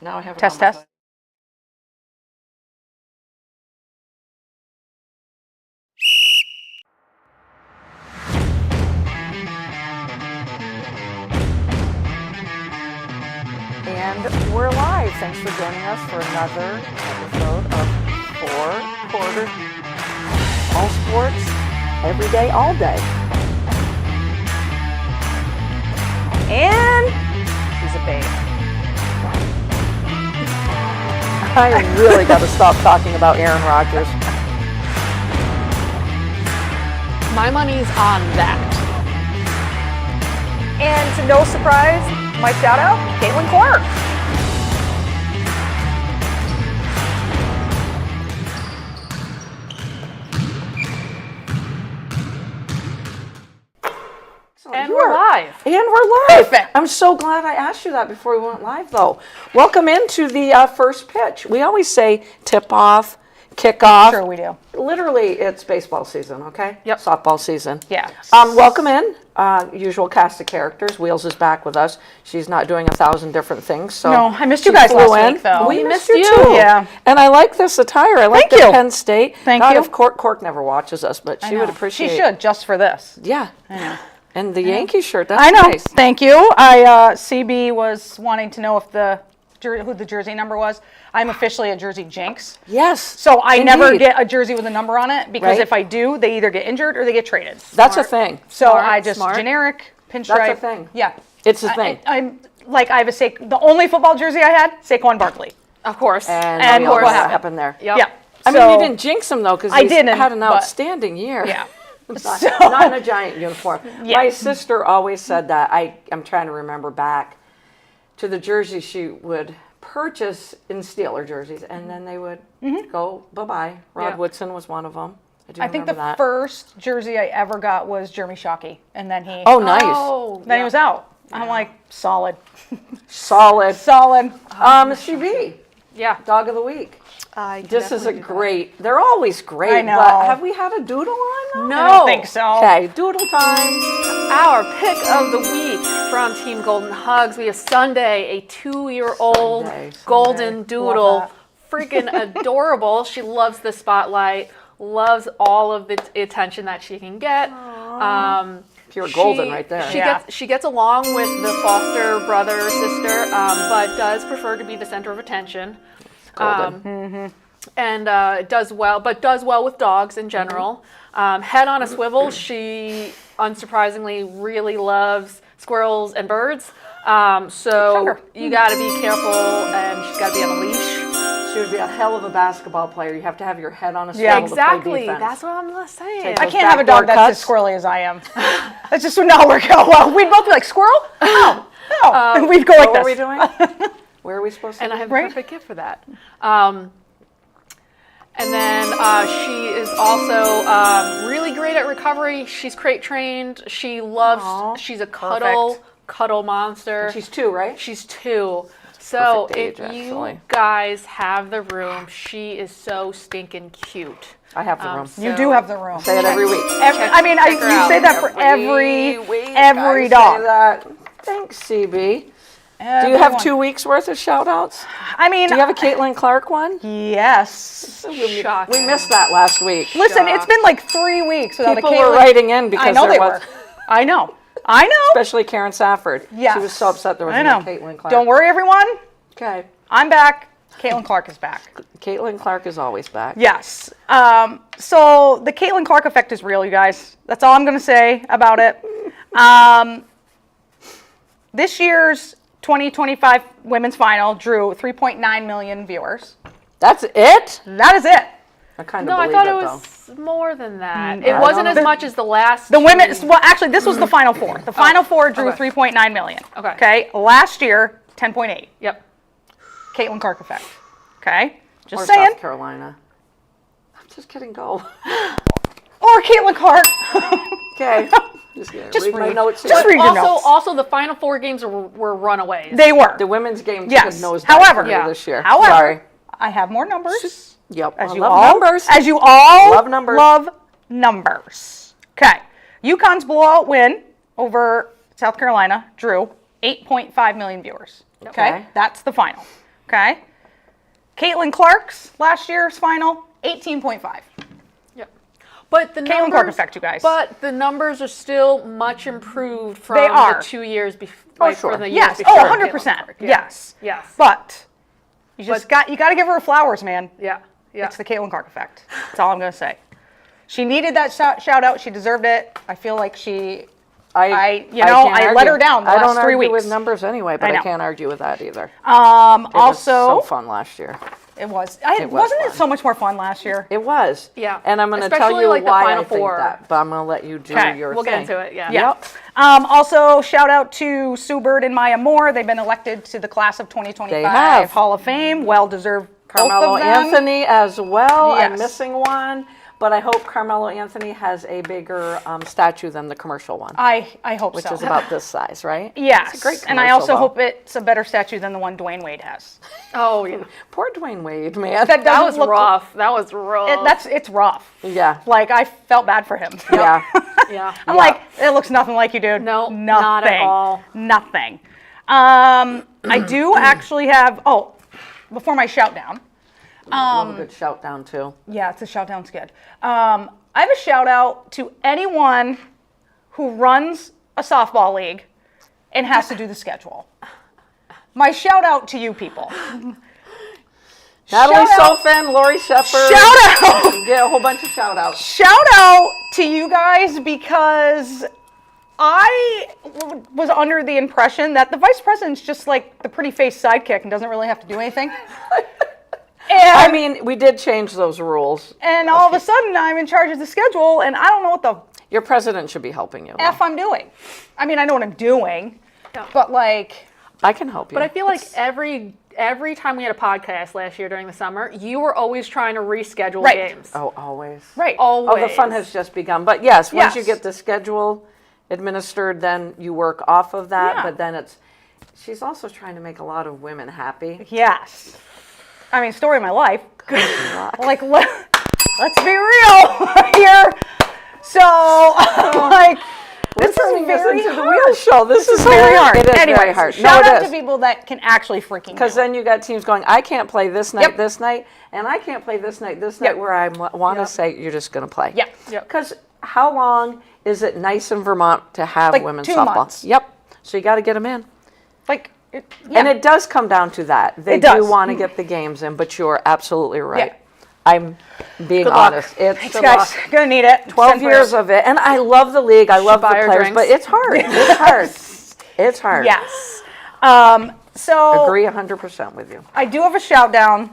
Now I have it Test, on my test. And we're live. Thanks for joining us for another episode of 4 Quarters. All sports, every day, all day. And she's a babe. I really got to stop talking about Aaron Rodgers. My money's on that. And to no surprise, my shout out, Caitlin Clark. And we're live. And we're live. Perfect. I'm so glad I asked you that before we went live, though. Welcome into the first pitch. We always say tip-off, kickoff. Sure we do. Literally, it's baseball season, okay? Yep. Softball season. Yeah. Welcome in. Usual cast of characters. Wheels is back with us. She's not doing 1,000 different things. So No, I missed you she guys flew last in. week, though. We missed you. you too. Yeah. And I like this attire. I like Thank the you. Penn State. Thank God, you. if Cork never watches us, but she would appreciate. She should, just for this. Yeah. I know. And the Yankee shirt. That's I know. nice. Thank you. CB was wanting to know if who the jersey number was. I'm officially a jersey jinx. Yes. So I never indeed. get a jersey with a number on it because Right. if I do, they either get injured or they get traded. That's a thing. So Smart, I just smart. generic pinstripe. That's a thing. Yeah. It's a thing. I'm like I have the only football jersey I had, Saquon Barkley. Of course. And of what course. happened there? Yep. Yeah. I mean, So- you didn't jinx him, though, because I he didn't, had an but- outstanding year. Yeah. Not in a giant uniform. Yeah. My sister always said that. I'm trying to remember back to the jerseys she would purchase in Steeler jerseys, and then they would go bye-bye. Rod Yeah. Woodson was one of them. I think remember the that. first jersey I ever got was Jeremy Shockey, and then he Oh, nice. Oh, then he was out. I'm like solid. Solid. CB, Yeah. Dog of the Week. I can This is a definitely do that. great, they're always great. I know. But have we had a doodle on them? No. I don't think so. Okay, doodle time. Our pick of the week from Team Golden Hugs. We have Sunday, a 2-year-old Sunday. golden doodle. Love Freaking adorable. She loves the spotlight, loves all of the attention that she can get. Pure golden right there. She gets along with the foster brother or sister, but does prefer to be the center of attention. Golden. And does well with dogs in general. Head on a swivel. She unsurprisingly really loves squirrels and birds. So Sure. you got to be careful, and she's got to be on a leash. She would be a hell of a basketball player. You have to have your head on a swivel Yeah. to play Exactly. defense. That's what I'm saying. Take I those can't have a dog backboard that's as cuts. squirrely as I am. That just would not work out well. We'd both be like, squirrel? Oh, no. We'd go like What this. are we doing? Where are we supposed to And I have Right. a perfect gift for that. And then she is also really great at recovery. She's crate trained. She loves. Aw, she's a perfect. cuddle monster. She's 2, right? She's 2. So perfect if age, you actually. guys have the room, she is so stinking cute. I have the room. You do have the room. Say it every week. check You her say out that for every dog. Say that. Thanks, CB. Do you have 2 weeks worth of shout outs? I mean, Do you have a Caitlin Clark one? yes. Shocking. We missed that last week. Listen, it's been like 3 weeks without People a were Caitlin. writing in because I know there they was, were. I know. especially Karen Safford. Yes. She was so upset there I wasn't know. a Caitlin Clark. Don't worry, everyone. Okay. I'm back. Caitlin Clark is back. Caitlin Clark is always back. Yes. So the Caitlin Clark effect is real, you guys. That's all I'm going to say about it. This year's 2025 women's final drew 3.9 million viewers. That's it? That is it. I kind No, of I believe thought it, it though. was more than that. I It wasn't don't as know. much as the last. The women's, two. well, actually, this was the final four. The final four drew okay. 3.9 million. Okay. Okay. Last year, 10.8. Yep. Caitlin Clark effect. Okay. Just Or saying. South Carolina. I'm just kidding. Go. Or Caitlin Clark. Okay. Just, read my read. notes here. Just read your notes. Also, the final 4 games were runaways. They were. The women's game took Yes. a nosedive However- for me Yeah. this year. However, Sorry. I have more numbers. Yep. As I you love all, numbers. As you all Love numbers. love numbers. Okay. UConn's blowout win over South Carolina drew 8.5 million viewers. Okay. Okay. That's the final. Okay. Caitlin Clark's last year's final, 18.5. Yep. But the Caitlin Clark effect, you guys. But the numbers are still much improved from They are. the 2 years before. Sure. From the years Yes. before. Oh, Caitlin 100%. Clark. Yeah. Yes. Yes. But you got to give her flowers, man. Yeah. Yeah. It's the Caitlin Clark effect. That's all I'm going to say. She needed that shout out. She deserved it. I feel like I can't let her argue. down the I last don't 3 argue weeks. with numbers anyway, but I I know. can't argue with that either. It was Also, so fun last year. it was. was Wasn't fun. it so much more fun last year? It was. Yeah. And I'm going to Especially tell you like the why I Final think Four. that, but I'm going to let you do Okay, your We'll thing. get into it. Yeah. Yeah. Yep. Also, shout out to Sue Bird and Maya Moore. They've been elected to the class of 2025 They have. Hall of Fame. Well deserved. Carmelo both of them. Anthony as well. I'm Yes. missing one, but I hope Carmelo Anthony has a bigger statue than the commercial one, I hope which so. is about this size, right? Yes. It's a great and I commercial, also though. hope it's a better statue than the one Dwayne Wade has. Oh yeah. Poor Dwayne Wade, man. That That doesn't was look rough. That was rough. It's rough. Yeah. Like I felt bad for him. Yeah. Yeah. I'm like, it looks nothing like you, dude. No, nothing. not at all. Nothing. I do actually have. Oh, before my shout down. Love a good shout down too. Yeah, it's a shout down's good. I have a shout out to anyone who runs a softball league and has to do the schedule. My shout out to you people. Natalie Shout out- Sofin, Lori Shepard. Shout out! Get a whole bunch of shout outs. Shout out to you guys because I was under the impression that the vice president's just like the pretty face sidekick and doesn't really have to do anything. I And, mean, we did change those rules. and all of a sudden I'm in charge of the schedule and I don't know what the Your president should be helping you. F I'm doing. I mean, I know what I'm doing, Yeah. but like, I can help you. But I feel like every time we had a podcast last year during the summer, you were always trying to reschedule Right. games. Oh, always. right. Always. Oh, the fun has just begun. But yes, once you Yes. get the schedule administered, then you work off of that. Yeah. But then she's also trying to make a lot of women happy. Yes. I mean, story of my life. Like, let's be real here. So, like, this Turning is this very into the hard. wheel show. This is Very hard. It is Anyways, very hard. Shout no, out it to is. people that can actually freaking Because do it. then you got teams going, I can't play this night, Yep. this night, and I can't play this night, this Yep. night, where I want to Yep. say you're just going to play. Yep. Yep. Because how long is it nice in Vermont to have Like women's 2 softball? months. Yep. So you got to get them in. Like, yeah. And it does come down to that. They It does. do want to get the games in, but you're absolutely right. Yeah. I'm being Good luck. honest. It's Thanks, guys. Gonna need it. 12 Send years prayers. of it. And I love the league. I love the buy her players, drinks. but it's hard. It's hard. It's hard. Yes. So Agree 100% with you. I do have a shout down,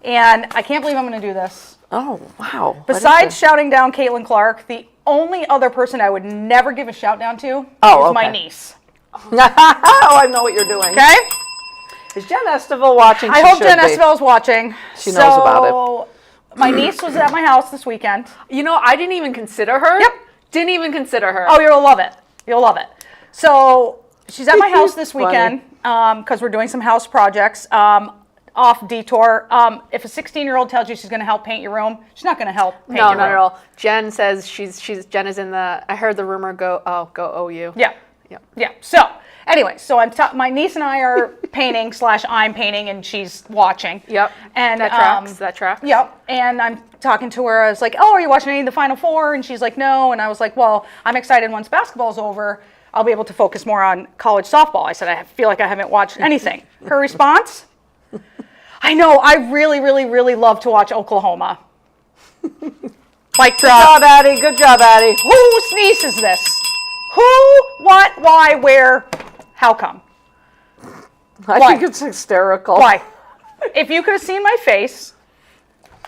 and I can't believe I'm going to do this. Oh, wow. What is Besides this? shouting down Caitlin Clark, the only other person I would never give a shout down to Oh, is my okay. niece. Oh, I know what you're doing. Okay? Is Jen Estival watching? I She hope should Jen be. Estival's watching. She knows about it. My niece was at my house this weekend. You know, I didn't even consider her. Yep. Didn't even consider her. Oh, you'll love it. You'll love it. So she's at my house this Funny. weekend because we're doing some house projects off detour. If a 16-year-old tells you she's going to help paint your room, she's not going to help paint No, your not room. at all. Jen says Jen is in the. I heard the rumor go OU. Yeah. Yep. Yeah. So anyway, so my niece and I are painting / I'm painting and she's watching. Yep. And That tracks. That tracks. Yep. And I'm talking to her. I was like, "Oh, are you watching any of the Final Four?" And she's like, "No." And I was like, "Well, I'm excited once basketball's over. I'll be able to focus more on college softball." I said, "I feel like I haven't watched anything." Her response, "I know. I really, really, really love to watch Oklahoma." Mic Good drop. job, Addie. Good job, Addie. Whose niece is this? Who, what, why, where, how come? I Why? think it's hysterical. Why? If you could have seen my face,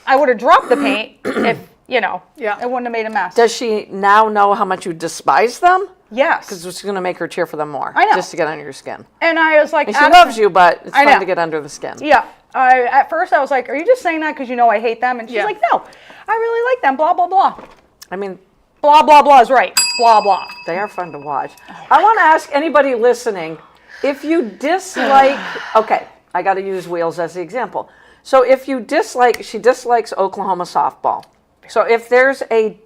I would have dropped the paint if, Yeah. it wouldn't have made a mess. Does she now know how much you despise them? Yes. Because it's going to make her cheer for them more. I know. Just to get under your skin. And I was like, And she loves you, but it's I fun know. to get under the skin. Yeah. At first I was like, are you just saying that because you know I hate them? And she's Yeah. like, no, I really like them, blah, blah, blah. I mean, Blah, blah, blah is right. Blah, blah. they are fun to watch. I want to ask anybody listening, if you dislike, okay, I got to use Wheels as the example. So if you dislike, she dislikes Oklahoma softball. So if there's a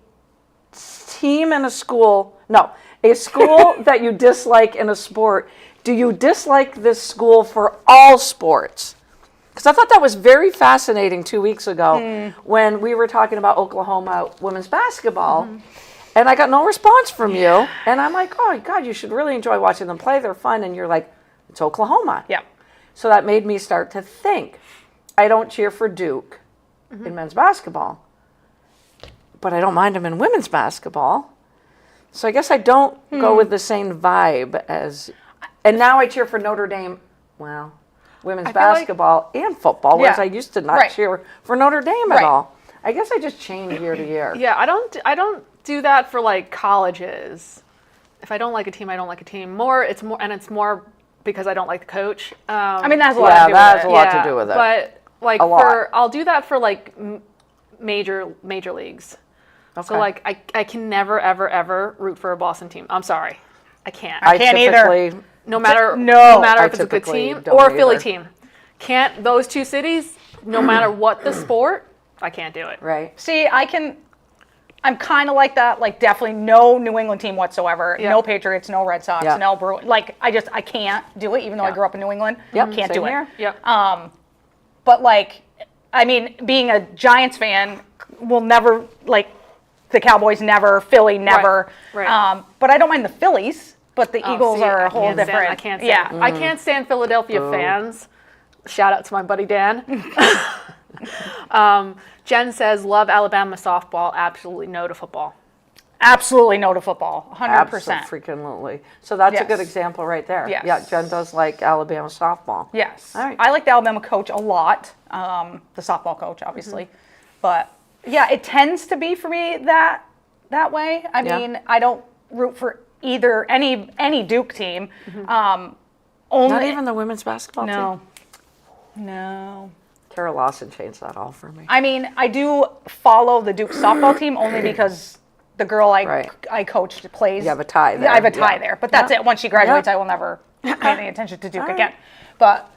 team in a school, no, a school that you dislike in a sport, do you dislike this school for all sports? Because I thought that was very fascinating 2 weeks ago when we were talking about Oklahoma women's basketball. And I got no response from you. And I'm like, oh, God, you should really enjoy watching them play. They're fun. And you're like, it's Oklahoma. Yeah. So that made me start to think. I don't cheer for Duke in men's basketball, but I don't mind them in women's basketball. So I guess I don't go with the same vibe as. And now I cheer for Notre Dame. Well, women's I feel like- basketball and football, whereas Yeah. I used to not Right. cheer for Notre Dame at Right. all. I guess I just change year to year. Yeah, I don't do that for like colleges. If I don't like a team, I don't like a team. It's more because I don't like the coach. I mean, that has a lot Yeah, to do that with has it. a lot to do with it. But like A lot. I'll do that for like major leagues. So Okay. like I can never ever root for a Boston team. I'm sorry, I can't. I can't either. typically- no matter No. no matter I if it's a good typically team don't or a Philly either. team. Can't those two cities? No matter what the sport, I can't do it. Right. See, I'm kind of like that. Like, definitely no New England team whatsoever. Yeah. No Patriots, no Red Sox, Yeah. no Bruins. Like, I can't do it, even though I Yeah. grew up in New England. Yep, Can't same do it. here. Yep. But, like, I mean, being a Giants fan will never, like, the Cowboys never, Philly never. Right. But I don't mind the Phillies, but the Oh, Eagles see, are I a whole can't stand- different. I can't Yeah. stand. I can't stand Philadelphia fans. Shout out to my buddy Dan. Jen says, "Love Alabama softball. Absolutely no to football." Absolutely no to football. 100%. Absolutely. So that's a good Yes. example right there. Yes. Yeah, Jen does like Alabama softball. Yes. All right. I like the Alabama coach a lot, the softball coach, obviously. But yeah, it tends to be for me that way. I Yeah. mean, I don't root for either any Duke team. Only Not even the women's basketball team? No. Kara Lawson changed that all for me. I mean, I do follow the Duke softball team only because the girl Right. I coached plays. You have a tie there. I have a tie Yeah. there, but that's Yeah. it. Once she graduates, Yeah. I will never pay any attention to Duke All right. again. But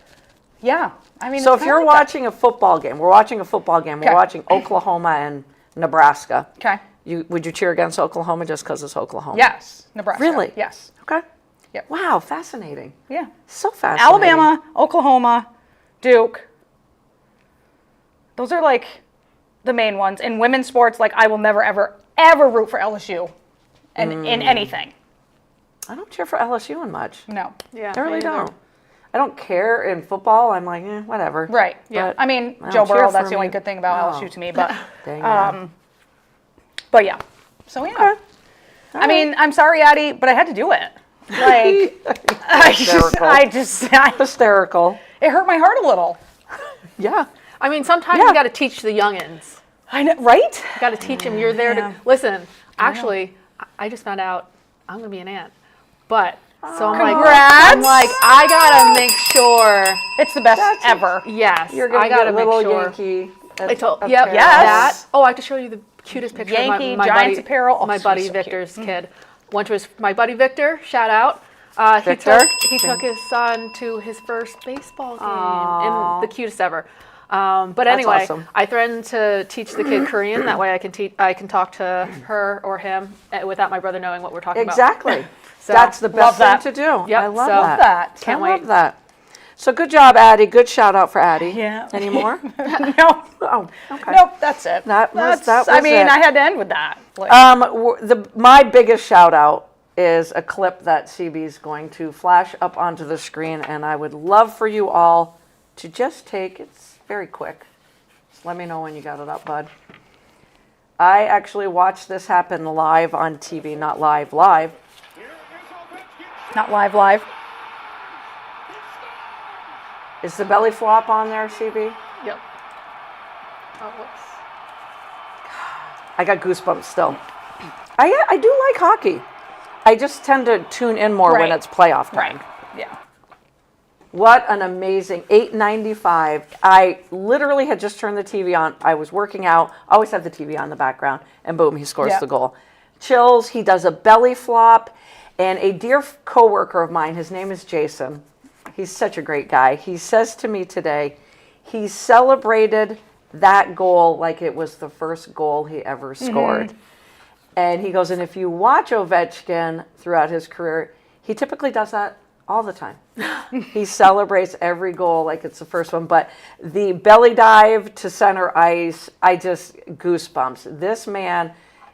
yeah, I mean, So it's if you're kinda like that. watching a football game, we're watching a football game, we're Okay. watching Oklahoma and Nebraska. Okay. Would you cheer against Oklahoma just because it's Oklahoma? Yes, Nebraska. Really? Yes. Okay. Yep. Wow, fascinating. Yeah. So fascinating. Alabama, Oklahoma, Duke. Those are like the main ones. In women's sports, like I will never, ever root for LSU in anything. I don't cheer for LSU in much. No. Yeah, I really me neither. don't. I don't care in football. I'm like, whatever. Right. Yeah. But I mean, I Joe don't cheer Burrow, for that's the only me. good thing about Oh. LSU to me. But Dang it. but yeah. So yeah. Okay. I mean, I'm sorry, Addie, but I had to do it. Like Hysterical. Hysterical. it hurt my heart a little. Yeah. I mean, sometimes Yeah. you got to teach the youngins. I know, right? You got to teach them. You're there Yeah. to listen. Actually, I just found out I'm gonna be an aunt, but so I'm like, I gotta make sure. It's the best ever. Yes, You're going I to gotta get make little sure. Yankee. I told, apparel. yep, Yes. that. Oh, I have to show you the cutest picture Yankee, of my Giants buddy, apparel. Oh, my so buddy cute. Victor's kid. Went to my buddy Victor. Shout out. Victor? He took his son to his first baseball game, in the cutest ever. But anyway, awesome. I threatened to teach the kid Korean. That way, I can talk to her or him without my brother knowing what we're talking about. Exactly. So, That's the love best thing that. to do. Yep, I love so- that. That. Can't I wait. love that. So good job, Addie. Good shout out for Addie. Yeah. Any more? No. Oh, okay. Nope, that's it. That was I mean, it. I had to end with that. Like, My biggest shout out is a clip that CB's going to flash up onto the screen, and I would love for you all to just take. It's very quick. Just let me know when you got it up, bud. I actually watched this happen live on TV, not live. not live. Is the belly flop on there, CB? Yep. Oh, whoops. I got goosebumps still. I do like hockey. I just tend to tune in more when Right. it's playoff time. Right. Yeah. What an amazing 8:95. I literally had just turned the TV on. I was working out. I always have the TV on in the background, and boom, he scores Yeah. the goal. Chills. He does a belly flop, and a dear coworker of mine, his name is Jason. He's such a great guy. He says to me today, he celebrated that goal like it was the first goal he ever scored. And he goes, and if you watch Ovechkin throughout his career, he typically does that all the time. He celebrates every goal like it's the first one. But the belly dive to center ice, I just goosebumps. This man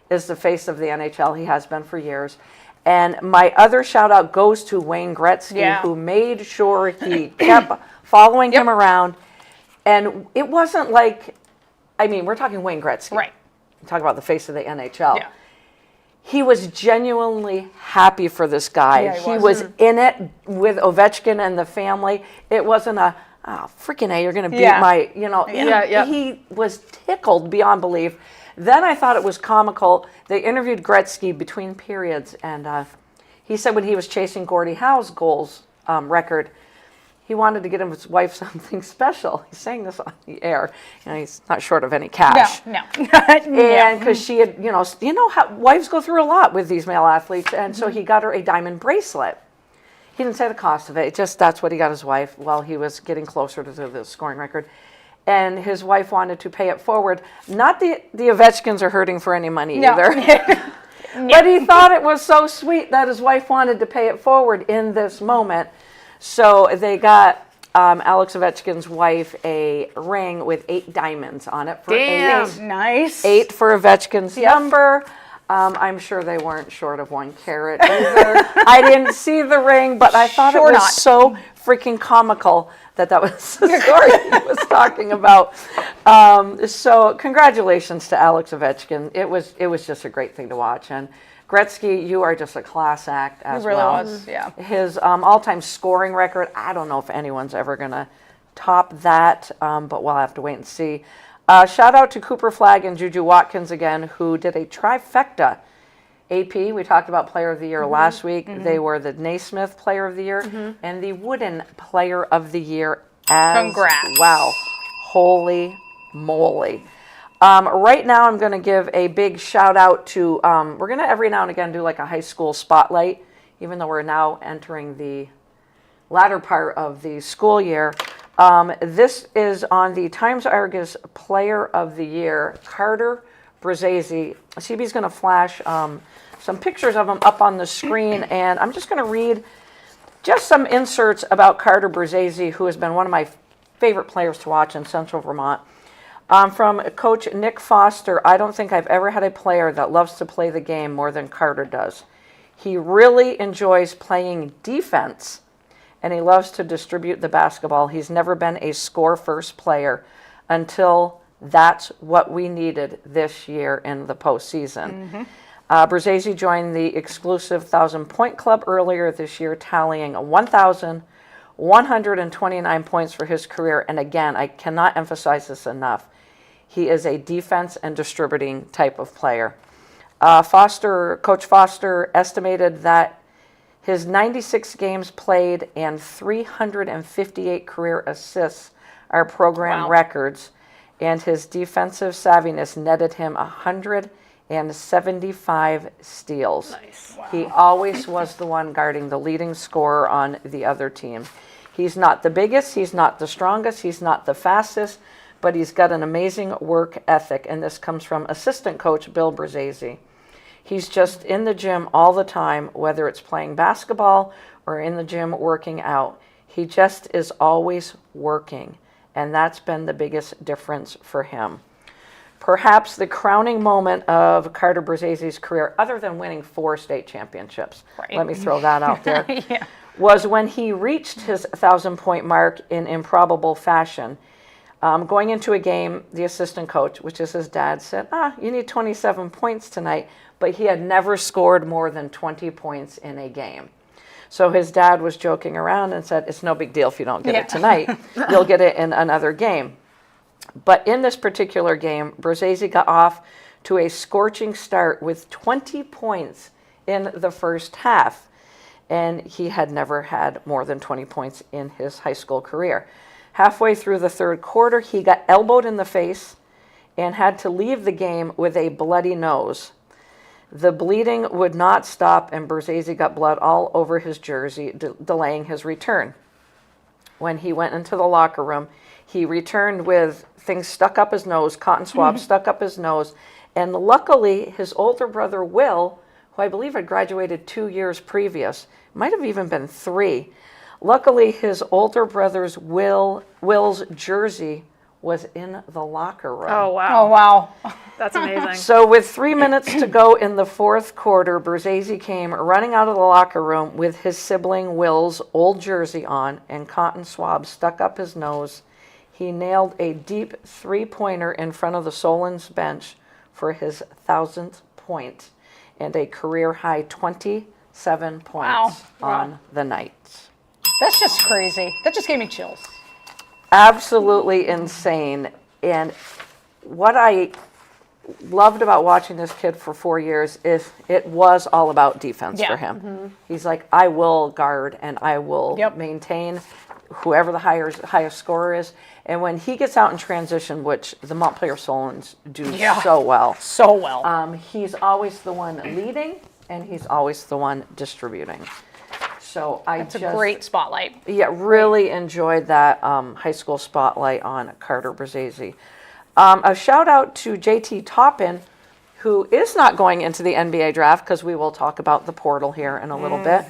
is the face of the NHL. He has been for years. And my other shout out goes to Wayne Gretzky, who made sure he kept following him around. And it wasn't like, I mean, we're talking Wayne Gretzky. Right. Talk about the face of the NHL. Yeah. He was genuinely happy for this guy. Yeah, he was in it with Ovechkin and the family. It wasn't a, oh, freaking A, you're going to beat my, you know. He was tickled beyond belief. Then I thought it was comical. They interviewed Gretzky between periods, and he said when he was chasing Gordie Howe's goals record, he wanted to get his wife something special. He's saying this on the air. You know, he's not short of any cash. No. And because she had, you know how wives go through a lot with these male athletes, and so he got her a diamond bracelet. He didn't say the cost of it. Just that's what he got his wife while he was getting closer to the scoring record. And his wife wanted to pay it forward. Not the Ovechkins are hurting for any money either. But he thought it was so sweet that his wife wanted to pay it forward in this moment. So they got Alex Ovechkin's wife a ring with 8 diamonds on it. For Nice. 8 for Ovechkin's number. I'm sure they weren't short of 1 carat either. I didn't see the ring, but I thought it was so freaking comical that was the story he was talking about. So congratulations to Alex Ovechkin. It was just a great thing to watch. And Gretzky, you are just a class act as well. He really was, yeah. His all-time scoring record, I don't know if anyone's ever going to top that, but we'll have to wait and see. Shout out to Cooper Flagg and Juju Watkins again, who did a trifecta. AP, we talked about Player of the Year last week. They were the Naismith Player of the Year and the Wooden Player of the Year as Congrats. well. Holy moly. Right now, I'm going to give a big shout out to, we're going to every now and again do like a high school spotlight, even though we're now entering the latter part of the school year. This is on the Times-Argus Player of the Year, Carter Brzezzi. CB's going to flash some pictures of him up on the screen, and I'm just going to read just some inserts about Carter Brzezzi, who has been one of my favorite players to watch in Central Vermont. From Coach Nick Foster, I don't think I've ever had a player that loves to play the game more than Carter does. He really enjoys playing defense, and he loves to distribute the basketball. He's never been a score-first player until that's what we needed this year in the postseason. Brzezzi joined the exclusive 1,000-point club earlier this year, tallying 1,129 points for his career. And again, I cannot emphasize this enough. He is a defense and distributing type of player. Coach Foster estimated that his 96 games played and 358 career assists are program records, and his defensive savviness netted him 175 steals. Nice. He always was the one guarding the leading scorer on the other team. He's not the biggest, he's not the strongest, he's not the fastest, but he's got an amazing work ethic, and this comes from assistant coach Bill Brzezzi. He's just in the gym all the time, whether it's playing basketball or in the gym working out. He just is always working, and that's been the biggest difference for him. Perhaps the crowning moment of Carter Brzezzi's career, other than winning 4 state championships, let me throw that out there, was when he reached his 1,000-point mark in improbable fashion. Going into a game, the assistant coach, which is his dad, said, you need 27 points tonight, but he had never scored more than 20 points in a game. So his dad was joking around and said, it's no big deal if you don't get it tonight. You'll get it in another game. But in this particular game, Brzezzi got off to a scorching start with 20 points in the first half, and he had never had more than 20 points in his high school career. Halfway through the third quarter, he got elbowed in the face and had to leave the game with a bloody nose. The bleeding would not stop, and Brzezzi got blood all over his jersey, delaying his return. When he went into the locker room, he returned with things stuck up his nose, cotton swabs stuck up his nose, and luckily his older brother Will, who I believe had graduated 2 years previous, Might have even been 3. Luckily, his older brother's Will's jersey was in the locker room. Oh, wow. Oh, wow. That's amazing. So with 3 minutes to go in the fourth quarter, Berzesi came running out of the locker room with his sibling Will's old jersey on and cotton swabs stuck up his nose. He nailed a deep three-pointer in front of the Solon's bench for his 1,000th point and a career-high 27 points on the night. That's just crazy. That just gave me chills. Absolutely insane. And what I loved about watching this kid for 4 years is it was all about defense for him. He's like, I will guard and I will maintain whoever the highest scorer is. And when he gets out in transition, which the Montpelier Solons do so well. So well. He's always the one leading and he's always the one distributing. So It's a great spotlight. Yeah, really enjoyed that high school spotlight on Carter Berzesi. A shout out to JT Toppin, who is not going into the NBA draft because we will talk about the portal here in a little bit.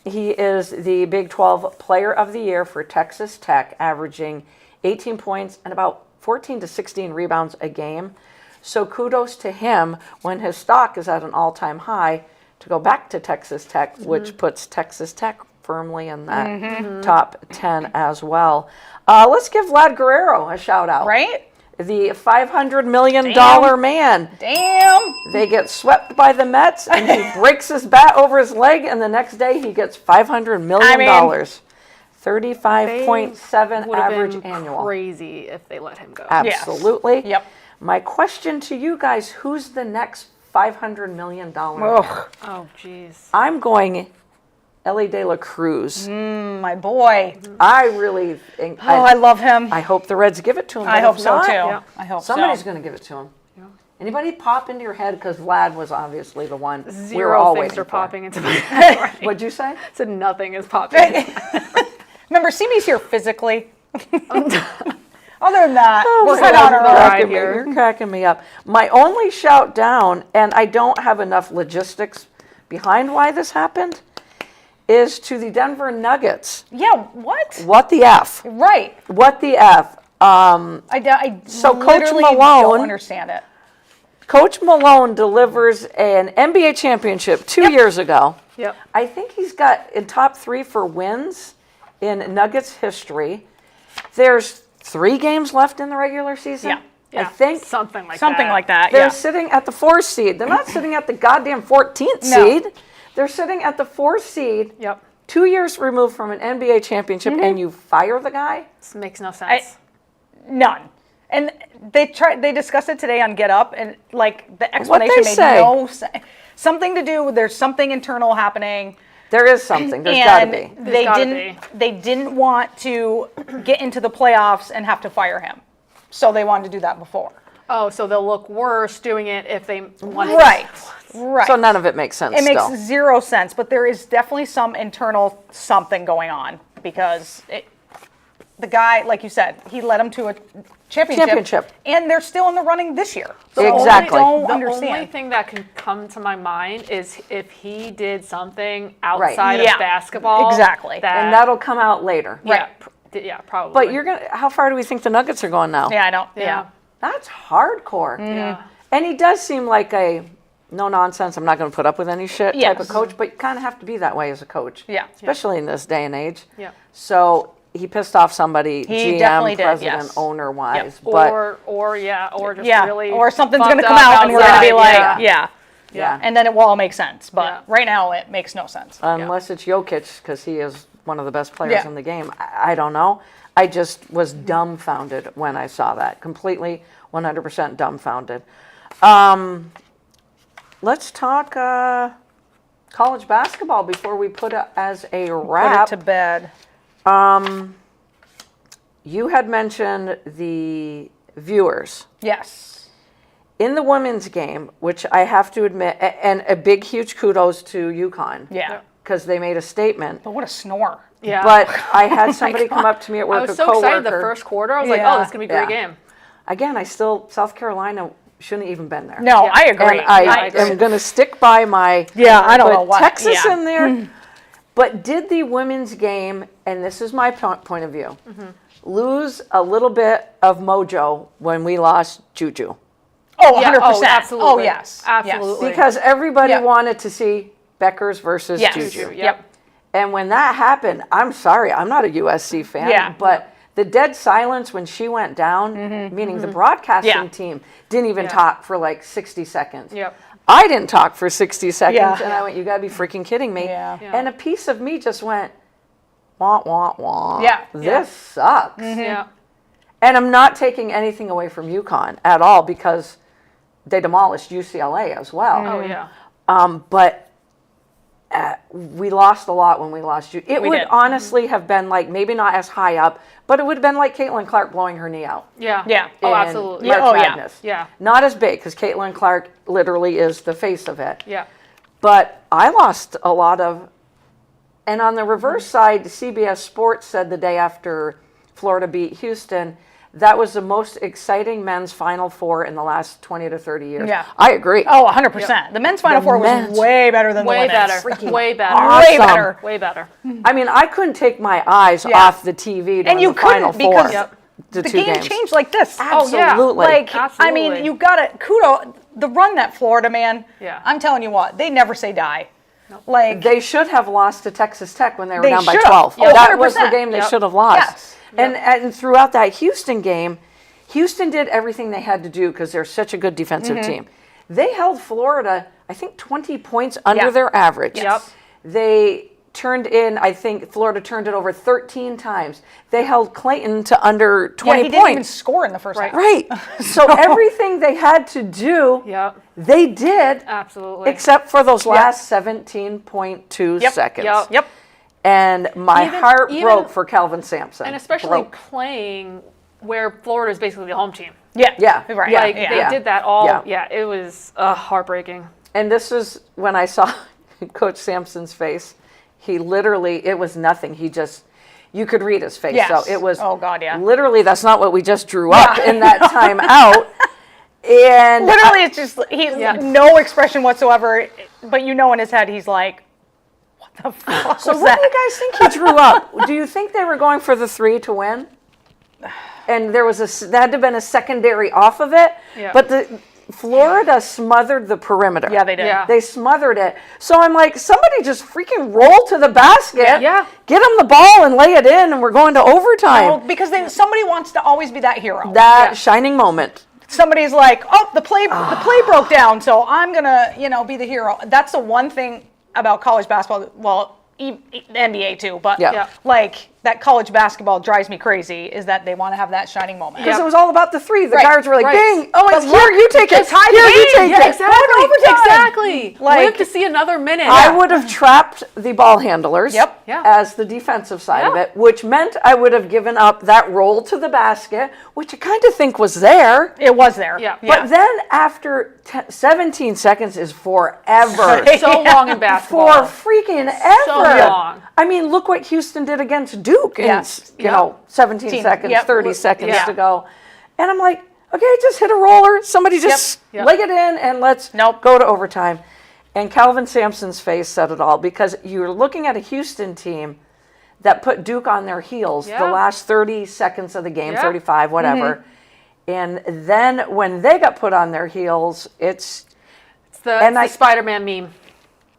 He is the Big 12 Player of the Year for Texas Tech, averaging 18 points and about 14 to 16 rebounds a game. So kudos to him when his stock is at an all-time high to go back to Texas Tech, which puts Texas Tech firmly in that top 10 as well. Let's give Vlad Guerrero a shout out. Right? The $500 million man. Damn. They get swept by the Mets, and he breaks his bat over his leg, and the next day he gets $500 million. 35.7 Would have average been annual. crazy if they let him go. Absolutely. Yep. My question to you guys, who's the next $500 million man? Oh, jeez. I'm going Ellie De La Cruz. My boy. I really think. I love him. I hope the Reds give it to him. I but hope if so not, too. I hope somebody's so. going to give it to him. Anybody pop into your head? Because Vlad was obviously the one we were Zero all things waiting are for. popping into my head. What'd you say? So nothing is popping. Remember, CB's here physically. Other than that, we're my kind God, of on you're our own. cracking me. You're cracking me up. My only shout down, and I don't have enough logistics behind why this happened, is to the Denver Nuggets. Yeah, what? What the F? Right. What the F? I So Coach literally Malone- don't understand it. Coach Malone delivers an NBA championship 2 years ago. Yep. I think he's got in top 3 for wins in Nuggets history. There's 3 games left in the regular season. Yeah. I think Something like Something that. like that, they're yeah. sitting at the 4th seed. They're not sitting at the goddamn 14th No. seed. They're sitting at the 4th seed. Yep. 2 years removed from an NBA championship, and you fire the guy? This makes no sense. None. And they discussed it today on Get Up, and like the explanation they made say? no sense. Something to do with there's something internal happening. There is something. There's got to be. They gotta They didn't want to get into the playoffs and have to fire him, so they wanted to do that before. Oh, so they'll look worse doing it if they want Right. So none of it makes sense It still. makes zero sense, but there is definitely some internal something going on because the guy, like you said, he led them to a championship, and they're still in the running this year. So Exactly. I don't The understand. only thing that can come to my mind is if he did something outside Yeah. of basketball. Exactly. And that'll come out later. Yeah, yeah, probably. But you're gonna. How far do we think the Nuggets are going now? Yeah, I don't. Yeah. That's hardcore. Yeah. And he does seem like a no nonsense. I'm not going to put up with any shit type of Yes. coach. But you kind of have to be that way as a coach. Yeah. Especially in this day and age. Yeah. So he pissed off somebody, He GM, definitely did, president, yes. owner wise. Yep. But Or just Yeah, really or something's fucked going to come up out and we're going to be like, outside. yeah. yeah. And then it will all make sense. But Yeah. right now, it makes no sense. Unless it's Jokic, because he is one of the best players Yeah. in the game. I don't know. I just was dumbfounded when I saw that. Completely, 100% dumbfounded. Let's talk college basketball before we put it as a Put wrap. it to bed. You had mentioned the viewers. Yes. In the women's game, which I have to admit, and a big, huge kudos to UConn. Yeah. Because they made a statement. But what a snore. Yeah. But I had somebody come up to me at I work, was a so coworker. excited the first quarter. I was like, Yeah. oh, this is going to be a great Yeah. game. Again, South Carolina shouldn't even been there. No, Yeah. I agree. And I agree. am going to stick by my. Yeah, I don't put know what. Texas yeah. in there. But did the women's game, and this is my point of view, lose a little bit of mojo when we lost Juju? Oh, Yeah, 100%. oh, absolutely. Oh, yes. Absolutely. Because everybody Yeah. wanted to see Beckers versus Yes. Juju. Yep. And when that happened, I'm sorry, I'm not a USC fan, Yeah. but the dead silence when she went down, meaning the broadcasting Yeah. team didn't even Yeah. talk for like 60 seconds. Yep. I didn't talk for 60 seconds, Yeah. and I went, you gotta be freaking kidding me. Yeah. Yeah. And a piece of me just went, wah, wah, wah. Yeah. This sucks. Yeah. And I'm not taking anything away from UConn at all because they demolished UCLA as well. Oh yeah. But we lost a lot when we lost you. It We would did. honestly have been like, maybe not as high up, but it would have been like Caitlin Clark blowing her knee out. Yeah. Yeah. Oh, in absolutely. March Yeah, oh, yeah. Madness. Yeah. Not as big because Caitlin Clark literally is the face of it. Yeah. But I lost a lot of, and on the reverse side, CBS Sports said the day after Florida beat Houston, that was the most exciting men's Final Four in the last 20 to 30 years. Yeah. I agree. Oh, 100%. The men's Final Four was men's- way better than Way the women's. better. Way better. awesome. Way better. Way better. I mean, I couldn't take my eyes Yeah. off the TV during And you the Final couldn't Four. because Yep. The the two game games. changed like this. Oh, yeah. Absolutely. Like, I Absolutely. mean, you got to kudos the run that Florida, man. Yeah. I'm telling you what, they never say die. Like, They should have lost to Texas Tech when they were They down by should've. 12. Oh, That was the 100%. game they Yep. should have lost. Yes. And throughout that Houston game, Houston did everything they had to do because they're such a good defensive team. They held Florida, I think, 20 points under Yeah. their average. Yep. They turned in, I think Florida turned it over 13 times. They held Clayton to under 20 yeah, he didn't even points. score in the first half. Right. So everything they had to do, Yep. they did, Absolutely. except for those last 17.2 Yep. seconds. Yep. Yep. And my Even- heart even- broke for Calvin Sampson. And especially Broke. playing where Florida is basically the home team. Yeah. Yeah. Right. Yeah. Like yeah. they Yeah. did that all. Yeah. Yeah. It was heartbreaking. And this is when I saw Coach Sampson's face. He literally, it was nothing. He just, you could read his face. Yes. So it was, Oh, God, yeah. literally, that's not what we just drew up in that time out. And Literally, it's just he Yeah. no expression whatsoever. But you know, in his head, he's like, "What the fuck so was what that?" do you guys think he drew up? Do you think they were going for the 3 to win? And there was that had to have been a secondary off of it. Yeah. But the Florida smothered the perimeter. Yeah, they did. Yeah. They smothered it. So I'm like, somebody just freaking roll to the basket. Yeah. Get them the ball and lay it in, and we're going to overtime. Well, because somebody wants to always be that hero. That shining moment. Somebody's like, "Oh, the play broke down, so I'm gonna, be the hero." That's the one thing about college basketball. Well, the NBA too, but Yeah. Yeah. like that college basketball drives me crazy. Is that they want to have that shining moment? Because Yep. it was all about the 3. The Right, guards were like, right. "Bing! Oh, it's But here. look, You take it. just tie the Here, you game. take Yeah, it." exactly. Overtime. Exactly. Like- Live to see another minute. I would have trapped the ball handlers Yep. Yeah. as the defensive side of Yeah. it, which meant I would have given up that roll to the basket, which I kind of think was there. It was there. Yeah. But then after 17 seconds is forever. so long in basketball. For freaking ever. So long. I mean, look what Houston did against Duke in, Yes. you know, 17 Team. seconds, Yep. 30 seconds Yeah. to go. And I'm like, okay, just hit a roller. Somebody just Yep. leg it in and let's Nope. go to overtime. And Calvin Sampson's face said it all because you're looking at a Houston team that put Duke on their heels the Yeah. last 30 seconds of the game, Yeah. 35, whatever. And then when they got put on their heels, it's It's the, And it's I- the Spider-Man meme.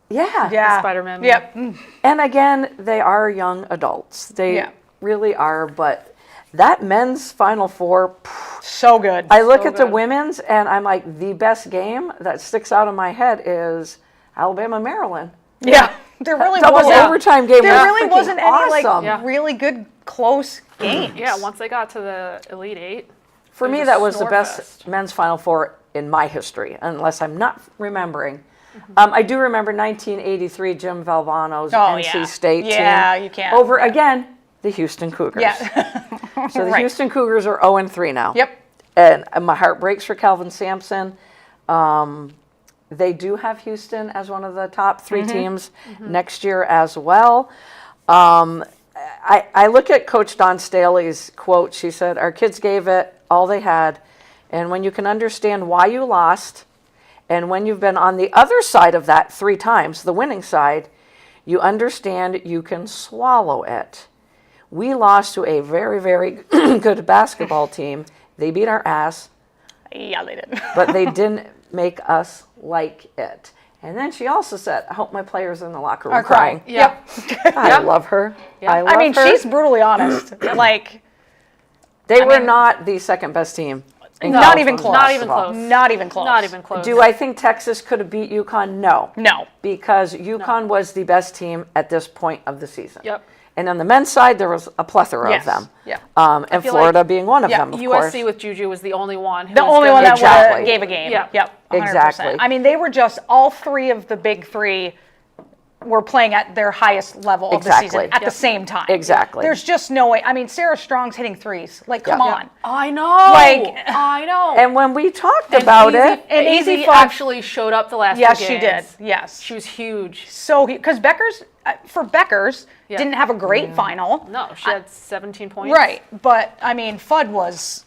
yeah. Yeah. Spider-Man. Yep. Mm. And again, they are young adults. They Yeah. really are. But that men's Final Four, So good. I look So at the good. women's and I'm like, the best game that sticks out in my head is Alabama, Maryland. Yeah. There really Double wasn't. overtime game. There was really freaking wasn't any like awesome. Yeah. really good close games. Yeah, once they got to the Elite Eight. For it me, a that was the snore best fest. men's Final Four in my history, unless I'm not remembering. Mm-hmm. I do remember 1983, Jim Valvano's Oh, NC yeah. State Yeah, team. you can't. Over, again, the Houston Cougars. Yeah. So the Right. Houston Cougars are 0-3 now. Yep. And my heart breaks for Calvin Sampson. They do have Houston as one of the top 3 teams next year as well. I look at Coach Dawn Staley's quote. She said, "Our kids gave it all they had. And when you can understand why you lost, and when you've been on the other side of that 3 times, the winning side, You understand you can swallow it. We lost to a very, very good basketball team. They beat our ass, Yeah, they did. but they didn't make us like it. And then she also said, I hope my players in the locker room Are crying. Yeah. I love her. I love I mean, her. she's brutally honest. Like, They were not the second best team. in Not college even women's close. Not even basketball. close. not even close. Not even close. Do I think Texas could have beat UConn? No. No. Because UConn was the best team at this point of the season. Yep. And on the men's side, there was a plethora Yes. of them. Yeah. And feel Florida like- being one of Yeah, them, of USC course. with Juju was the only one. Who The was only one gonna- that Exactly. gave a game. Yeah. Yep. 100%. Exactly. I mean, they were just all three of the big three were playing at their highest level of the Exactly. season at the Yep. same time. Exactly. There's just no way. I mean, Sarah Strong's hitting threes. Like, come Yeah. on. I know. Like- I know. And when we talked And about Easy- it, And Easy Easy Fun- actually showed up the last Yes, two she games. did. Yes. She was huge. So, because Becker's, for Becker's, Yeah. didn't have a great final. No, she had 17 points. Right. But, I mean, Fudd was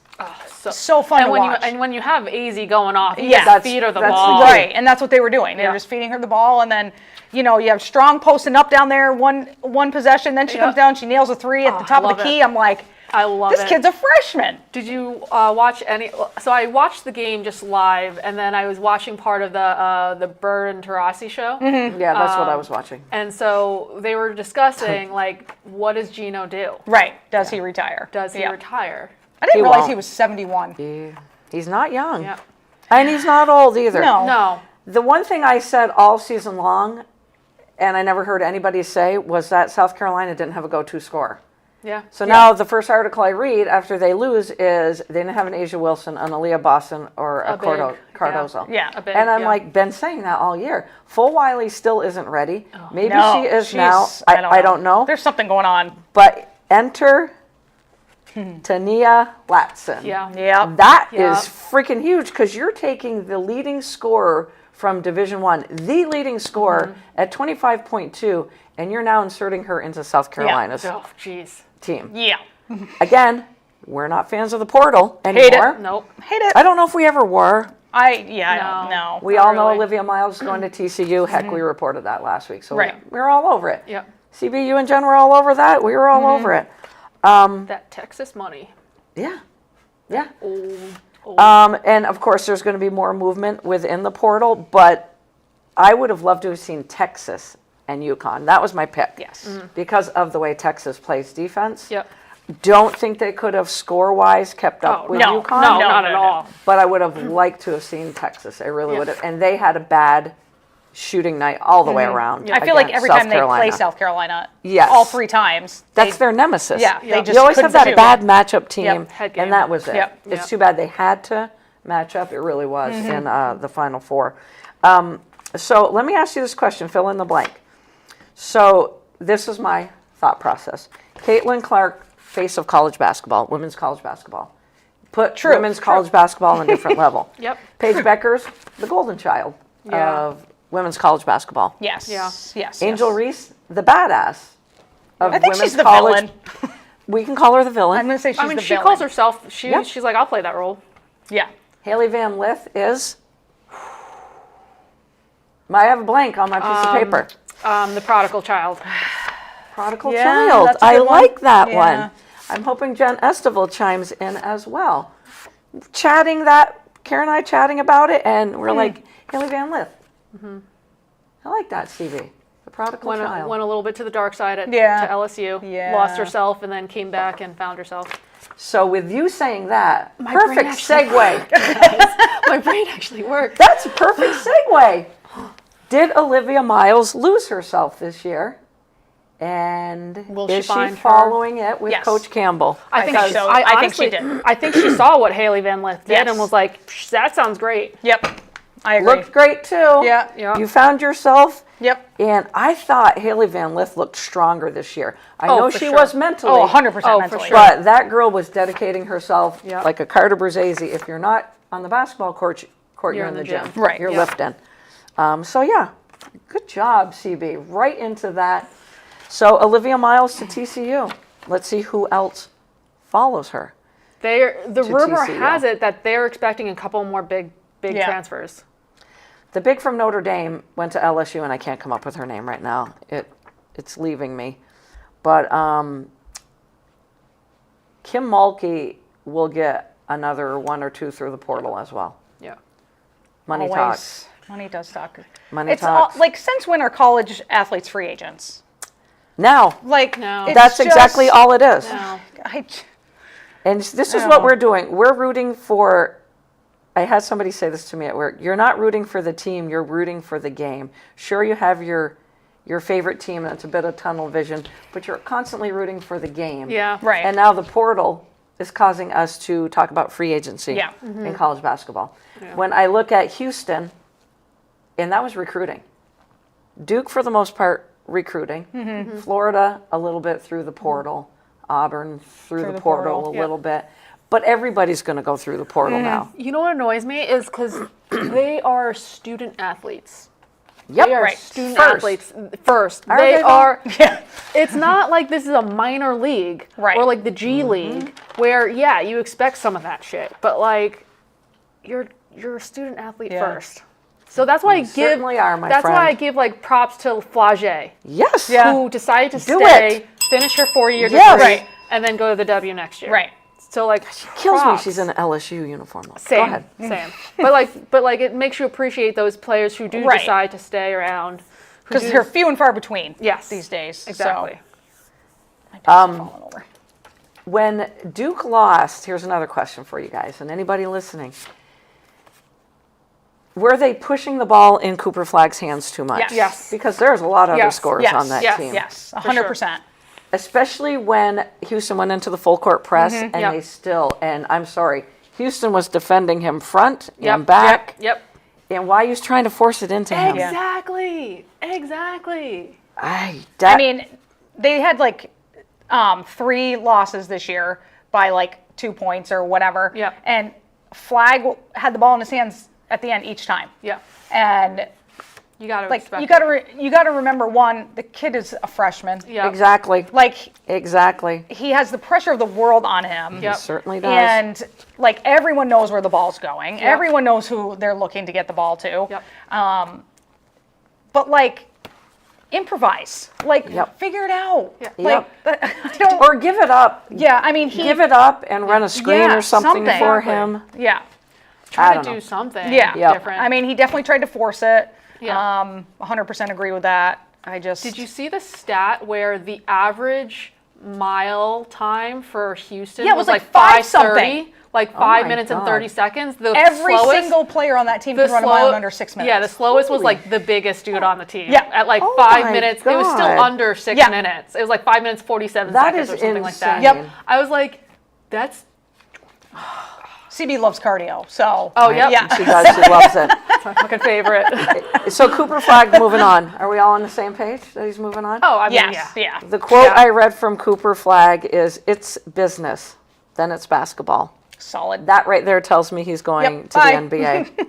so fun and to when watch. and when you have AZ going off, you Yeah. just feed her the That's ball. the key. Right, and that's what they were doing. They Yeah. were just feeding her the ball, and then, you know, you have Strong posting up down there, one possession, then she Yeah. comes down, she nails a three at the top of love the key. it. I'm like, I love this it. kid's a freshman. Did you watch any? So I watched the game just live, and then I was watching part of the Bird and Tarasi show. yeah, that's what I was watching. And so they were discussing like, what does Gino do? Right, does he retire? Does he Yeah. retire? I didn't He realize won't. he was 71. He's not young. Yeah. And he's not old either. No. No. The one thing I said all season long, and I never heard anybody say, was that South Carolina didn't have a go-to scorer. Yeah. So now the first article I read after they lose is they didn't have an Asia Wilson, an Aaliyah Boston, or a big, Cardozo. Yeah. A big, And I'm yeah. like, been saying that all year. Full Wiley still isn't ready. Maybe No, she is she's- now. I don't know. There's something going on. But enter Tania Latson. Yeah. Yep. That is Yeah. freaking huge because you're taking the leading scorer from Division One, the leading scorer at 25.2, and you're now inserting her into South Carolina's Oh, jeez. team. Yeah. Again, we're not fans of the portal Hate it. anymore. Nope. Hate it. I don't know if we ever were. I don't know. We Not all know really. Olivia Miles is going to TCU. Heck, we reported that last week, so Right. we were all over it. Yep. CBU and Jen were all over that. We were all over it. That Texas money. Yeah, yeah. Old. And of course, there's going to be more movement within the portal, but I would have loved to have seen Texas and UConn. That was my pick. Yes. Because of the way Texas plays defense. Yep. Don't think they could have score-wise kept up with no, UConn. No, No, not no, at no. all. But I would have liked to have seen Texas. I really Yeah. would have. And they had a bad shooting night all the way around. I feel like against every South time they Carolina. play South Carolina, Yes. all three times, That's they- their nemesis. Yeah, they just you always have couldn't that shoot. bad matchup team, Yep. Head game. and that was it. Yep. It's Yep. too bad they had to match up. It really was in the Final Four. So let me ask you this question. Fill in the blank. So this is my thought process. Caitlin Clark, face of college basketball, women's college basketball. Put women's college basketball on a different level. Yep. Paige Beckers, the golden child Yeah. of women's college basketball. Yes. Yeah. Yes. Angel yes. Reese, the badass of I think women's she's the college. villain. We can call her the villain. I'm going to say she's I mean, the she villain. calls herself. Yeah. She's like, I'll play that role. Yeah. Haley Van Lith is. I have a blank on my piece of paper. The prodigal child. Prodigal Yeah, child. that's a I good one. like that Yeah. one. I'm hoping Jen Estival chimes in as well. Chatting that, Karen and I chatting about it, and we're like, Haley Van Lith. I like that, Stevie. The prodigal Went child. a little bit to the dark side at Yeah. to LSU. Yeah. Lost herself and then came back and found herself. So with you saying that, brain perfect actually segue. My brain actually worked. That's a perfect segue. Did Olivia Miles lose herself this year? And Will she is she find her- following it with Yes. Coach Campbell? I think think she, so. I, I think honestly, she did. I think she saw what Haley Van Lith did Yes. and was like, that sounds great. Yep. I agree. Looked great too. Yeah. Yeah. You found yourself. Yep. And I thought Haley Van Lith looked stronger this year. I Oh, know for she sure. was mentally. Oh, 100% Oh, for mentally. sure. But that girl was dedicating herself Yep. like a Carter Brzezzi. If you're not on the basketball court you're in the gym. Right. You're Yeah. lifting. So yeah, good job, CB. Right into that. So Olivia Miles to TCU. Let's see who else follows her. The rumor TCU. has it that they're expecting a couple more big Yeah. transfers. The big from Notre Dame went to LSU, and I can't come up with her name right now. it's leaving me. But Kim Mulkey will get another 1 or 2 through the portal as well. Yeah. Money Always. talks. Money does talk. Money It's talks. like, since when are college athletes free agents? Now, Like, No. it's that's exactly just- all it is. No. I, And this is I what don't we're doing. We're rooting for, I had somebody say this to me at work. You're not rooting for the team, you're rooting for the game. Sure, you have your favorite team, that's a bit of tunnel vision, but you're constantly rooting for the game. Yeah. right. And now the portal is causing us to talk about free agency Yeah. in college basketball. When I look at Houston, and that was recruiting. Duke, for the most part, recruiting. Florida, a little bit through the portal. Auburn, through the portal a yeah. little bit. But everybody's going to go through the portal now. You know what annoys me is because they are student athletes. Yep. They are Right. student First. athletes first. Are They they though? are. Yeah. It's not like this is a minor league Right. or like the G League where you expect some of that shit, but like you're a student athlete Yeah. first. So that's why I give certainly are, my that's why I friend. give like props to Flage, Yes. Yeah. who decided to Do stay, it. finish her 4 years Yes. degree, Right. and then go to the W next year. Right. So like Kills me props. she's in an LSU uniform. Go Same, ahead. same. but like it makes you appreciate those players who do Right. decide to stay around. who Because do- they're few and far between Yes. these days. exactly. So, my pants are falling over. When Duke lost, here's another question for you guys and anybody listening. Were they pushing the ball in Cooper Flagg's hands too much? Yes. Yes. Because there's a lot of other Yes. scores Yes. on that Yes. team. Yes, sure. 100%. Especially when Houston went into the full court press and Yep. they still, and I'm sorry, Houston was defending him front Yep. and back. Yep. And why he was trying to force it into him. Exactly. Exactly. I That, mean, they had like 3 losses this year by like 2 points or whatever. Yep. And Flag had the ball in his hands at the end each time. Yeah. And You gotta like respect you got to remember, one, the kid is a freshman. Yeah. exactly. Like, Exactly. he has the pressure of the world on him. Yep. He certainly does. And like, everyone knows where the ball's going. Everyone knows who they're looking to get the ball to. Yep. But like, improvise. Like, Yep. figure it out. Yeah. Like, I don't. Or give it up. Yeah, I mean, he Give it up and run a screen Yeah, or something something. for Exactly. him. Yeah, I Try to don't do know. something yeah, Yep. different. I mean, he definitely tried to force it. Yeah. 100% agree with that. I just Did you see the stat where the average mile time for Houston Yeah, it was was like like 5 something. 5:30, like 5 my minutes and God. 30 seconds? The every slowest, single player on that team the could run a mile in under 6 minutes. Yeah, the slowest was Holy. like the biggest dude on the team. Yeah. At like Oh 5 my minutes. It was still God. under 6 Yeah. minutes. It was like 5 minutes 47 That seconds is or something like that. insane. Yep. I was like, that's CB loves cardio, so oh yep, yeah. She does. She loves it. it's my fucking favorite. So Cooper Flag moving on. Are we all on the same page that he's moving on? Oh, I mean, Yes, yeah. yeah. The quote Yeah. I read from Cooper Flag is, "It's business, then it's basketball." Solid. That right there tells me he's going Yep, to bye. the NBA.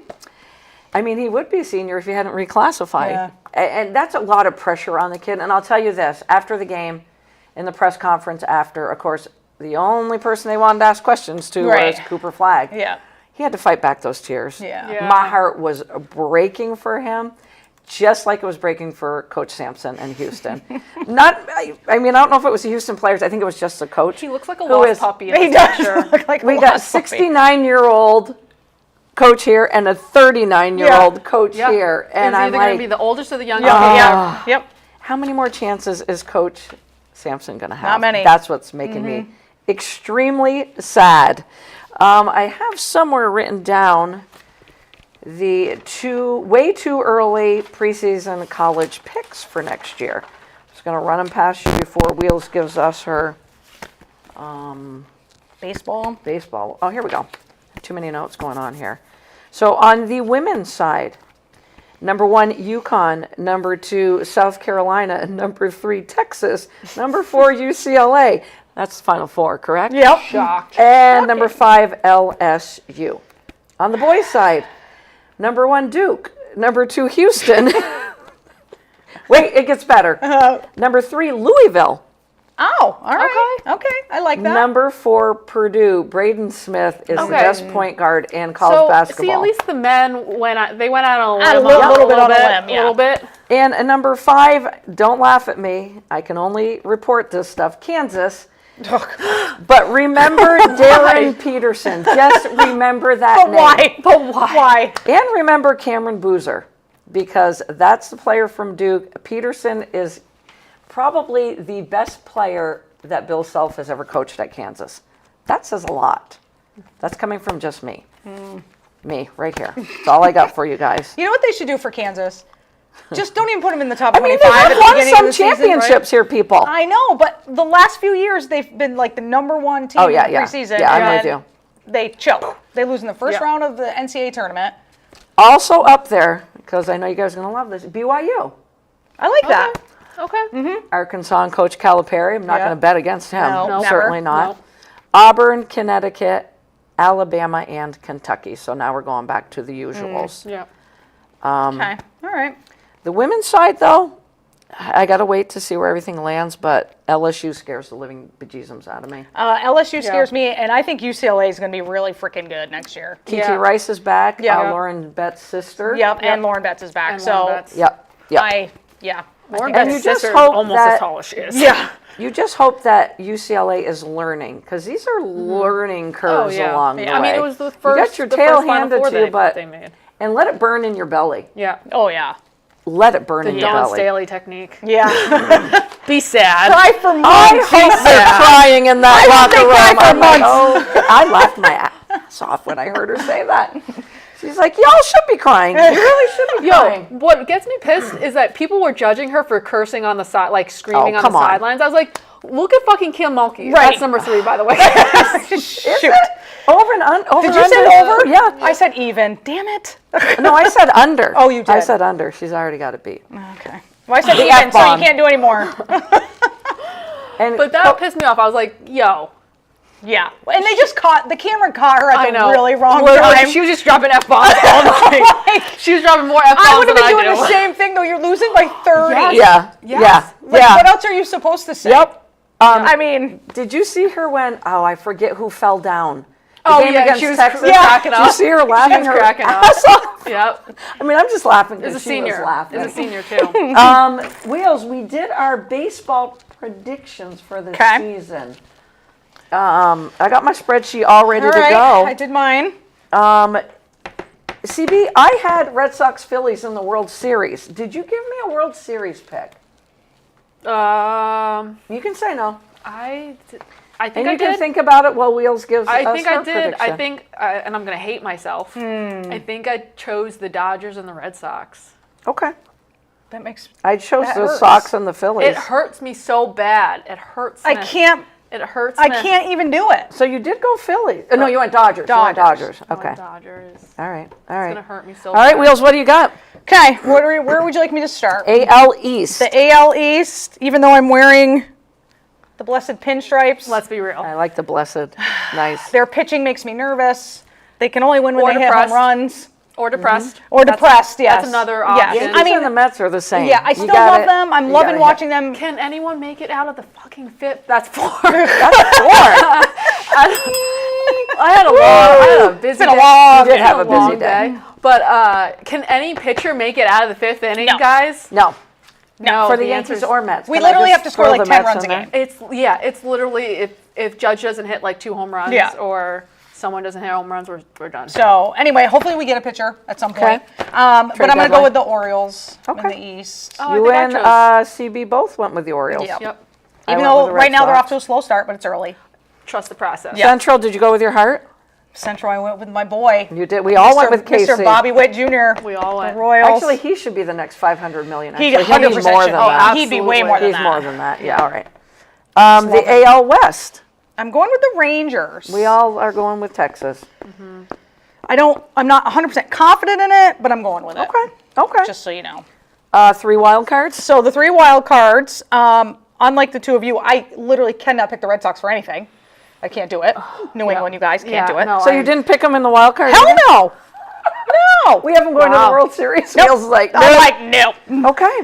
I mean, he would be a senior if he hadn't reclassified. Yeah. And that's a lot of pressure on the kid. And I'll tell you this, after the game, in the press conference after, of course, the only person they wanted to ask questions to Right. was Cooper Flag. Yeah. He had to fight back those tears. Yeah. Yeah. My heart was breaking for him, just like it was breaking for Coach Sampson and Houston. I mean, I don't know if it was the Houston players. I think it was just the coach. He looks like a who lost is- puppy in He this does picture. look like a We got a lost puppy. 69-year-old coach here and a 39-year-old Yeah. coach Yeah. here. And It's I'm either going like, to be the oldest or the youngest. Yeah. Ah. Yep. how many more chances is Coach Sampson going to have? Not many. That's what's making me extremely sad. I have somewhere written down the way too early preseason college picks for next year. I'm just going to run them past you before Wheels gives us her Baseball. baseball. Oh, here we go. Too many notes going on here. So on the women's side, number 1, UConn. Number 2, South Carolina. And number 3, Texas. Number 4, UCLA. That's the final 4, correct? Yep. Shocked. And number 5, LSU. On the boys' side, number 1, Duke. Number 2, Houston. Wait, it gets better. Number 3, Louisville. Oh, all right. Okay. I like that. Number 4, Purdue. Braden Smith is the Okay. best point guard in college basketball. See, at least the men went out on a Out a limb. little bit on a limb, A little bit. And number 5, don't laugh at me. I can only report this stuff. Kansas. But remember Darren Peterson. Just remember that name. Why? But why? And remember Cameron Boozer, because that's the player from Duke. Peterson is probably the best player that Bill Self has ever coached at Kansas. That says a lot. That's coming from just me. Me, right here. That's all I got for you guys. You know what they should do for Kansas? Just don't even put them in the top I mean, 25 they at have the won beginning some of the season, championships here, people. right? I know, but the last few years they've been like the number 1 team Oh, yeah, in the yeah. preseason. Yeah, I'm and with you. They choke. They lose in the first Yeah. round of the NCAA tournament. Also up there, because I know you guys are going to love this, BYU. I like that. Okay. Arkansas and Coach Calipari. I'm not Yeah. going to bet against him. No, never. Certainly not. No. Auburn, Connecticut, Alabama, and Kentucky. So now we're going back to the usuals. Yeah. Okay. All right. The women's side, though, I got to wait to see where everything lands, but LSU scares the living bejesus out of me. LSU scares me, and I think UCLA is going to be really freaking good next year. TT Yeah. Rice is back. Yeah. Lauren Betts' sister. Yep, and Lauren Betts is back. And so Lauren Betts. Yep. Yep. Lauren And Betts' you just sister is hope almost that- as tall as she is. Yeah. You just hope that UCLA is learning, because these are learning curves along the way. I mean, it was the You first. got your the tail first Final handed Four to you, they- but they made. and let it burn in your belly. Yeah. Oh, yeah. Let it burn The in your Dawn belly. Staley technique. Yeah. Be sad. Cry for I months. hope they're crying in that locker they cry room. for I'm like, months. oh, I laughed my ass off when I heard her say that. She's like, y'all should be crying. You really should be Yo, crying. what gets me pissed is that people were judging her for cursing on the side, like screaming Oh, on come the on. sidelines. I was like, look at fucking Kim Mulkey. Right. That's number 3, by the way. Shoot. Over and over. Did you say over? Yeah. I said even. Damn it. No, I said under. Oh, you I did. said under. She's already got it beat. Okay. Well, I said The even, so you F-bomb. can't do any more. And But that pissed me off. I was like, yo. Yeah. And they just the camera caught her I at the know. really wrong Literally, time. she was just dropping F-bombs all night. She was dropping more F-bombs I would have than been I doing do. the same thing, though. You're losing by 30. yeah, Yes. Like, yeah. what else are you supposed to say? Yep. I mean, Did you see her when? Oh, I forget who fell down. The Oh, game yeah, against she was Texas. cracking Did up. you see her laughing? She was her cracking up. ass off? Yep. I mean, I'm just laughing As a because she was senior. laughing. As a senior, too. Wheels, we did our baseball predictions for the Okay. season. I got my spreadsheet all ready all to right. go. I did mine. CB, I had Red Sox Phillies in the World Series. Did you give me a World Series pick? You can say no. I think And I you can did. think about it while Wheels gives I us think her I did. I prediction. think, and I'm going to hate myself. I think I chose the Dodgers and the Red Sox. Okay. That makes. I chose That the hurts. Sox and the Phillies. It hurts me so bad. It hurts I me. can't. It hurts I me. can't even do it. So you did go Phillies. No, you went Dodgers. You went Dodgers. Dodgers. Okay. Dodgers. It's All right. All right. going to hurt me so All right, bad. Wheels, what do you got? Okay. Where would you like me to start? AL East. The AL East, even though I'm wearing the blessed pinstripes, Let's be real. I like the blessed. Nice. their pitching makes me nervous. They can only win when Or they hit depressed. home runs. Or depressed. Or That's- depressed, yes. That's another Yeah. option. Yankees I mean, and the Mets are the same. Yeah, I You still got love it. them. I'm You loving gotta watching them. Can anyone make it out of the fucking fifth? That's 4. That's four. I had a busy been a day. long You did day. have a busy long day. But can any pitcher make it out of the 5th inning, No. guys? No. No. For the the Yankees answer's- or Mets. We Can I literally just have to score throw like the 10 Mets runs in a there? game. It's literally if Judge doesn't hit like 2 home runs Yeah. or someone doesn't hit home runs, we're done. So anyway, hopefully we get a pitcher at some Okay. point. But I'm going to go deadline. with the Orioles in Okay. the East. Oh, You I and think I chose. CB both went with the Orioles. Yep. Yep. I Even went with though the right Red now they're Sox. off to a slow start, but it's early. Trust the process. Yeah. Central, did you go with your heart? Central, I went with my boy. You did. We all went with Casey. Mr. Bobby Witt Jr. We all went. The Royals. Actually, he should be the next 500 million. he Actually, he'd be 100% more should. than Oh, that. he'd be way Absolutely. more than He's that. more than that. Yeah, all right. The AL West. I'm going with the Rangers. We all are going with Texas. I'm not 100% confident in it, but I'm going with it. Okay. Okay. Just so you know. 3 wild cards. So the 3 wild cards, unlike the 2 of you, I literally cannot pick the Red Sox for anything. I can't do it. New England, you guys can't do it. No, So you didn't pick them in the wild card? Hell either? no. No. We haven't going to Wow. the World Series. Nope. Feels like I'm like, no. okay.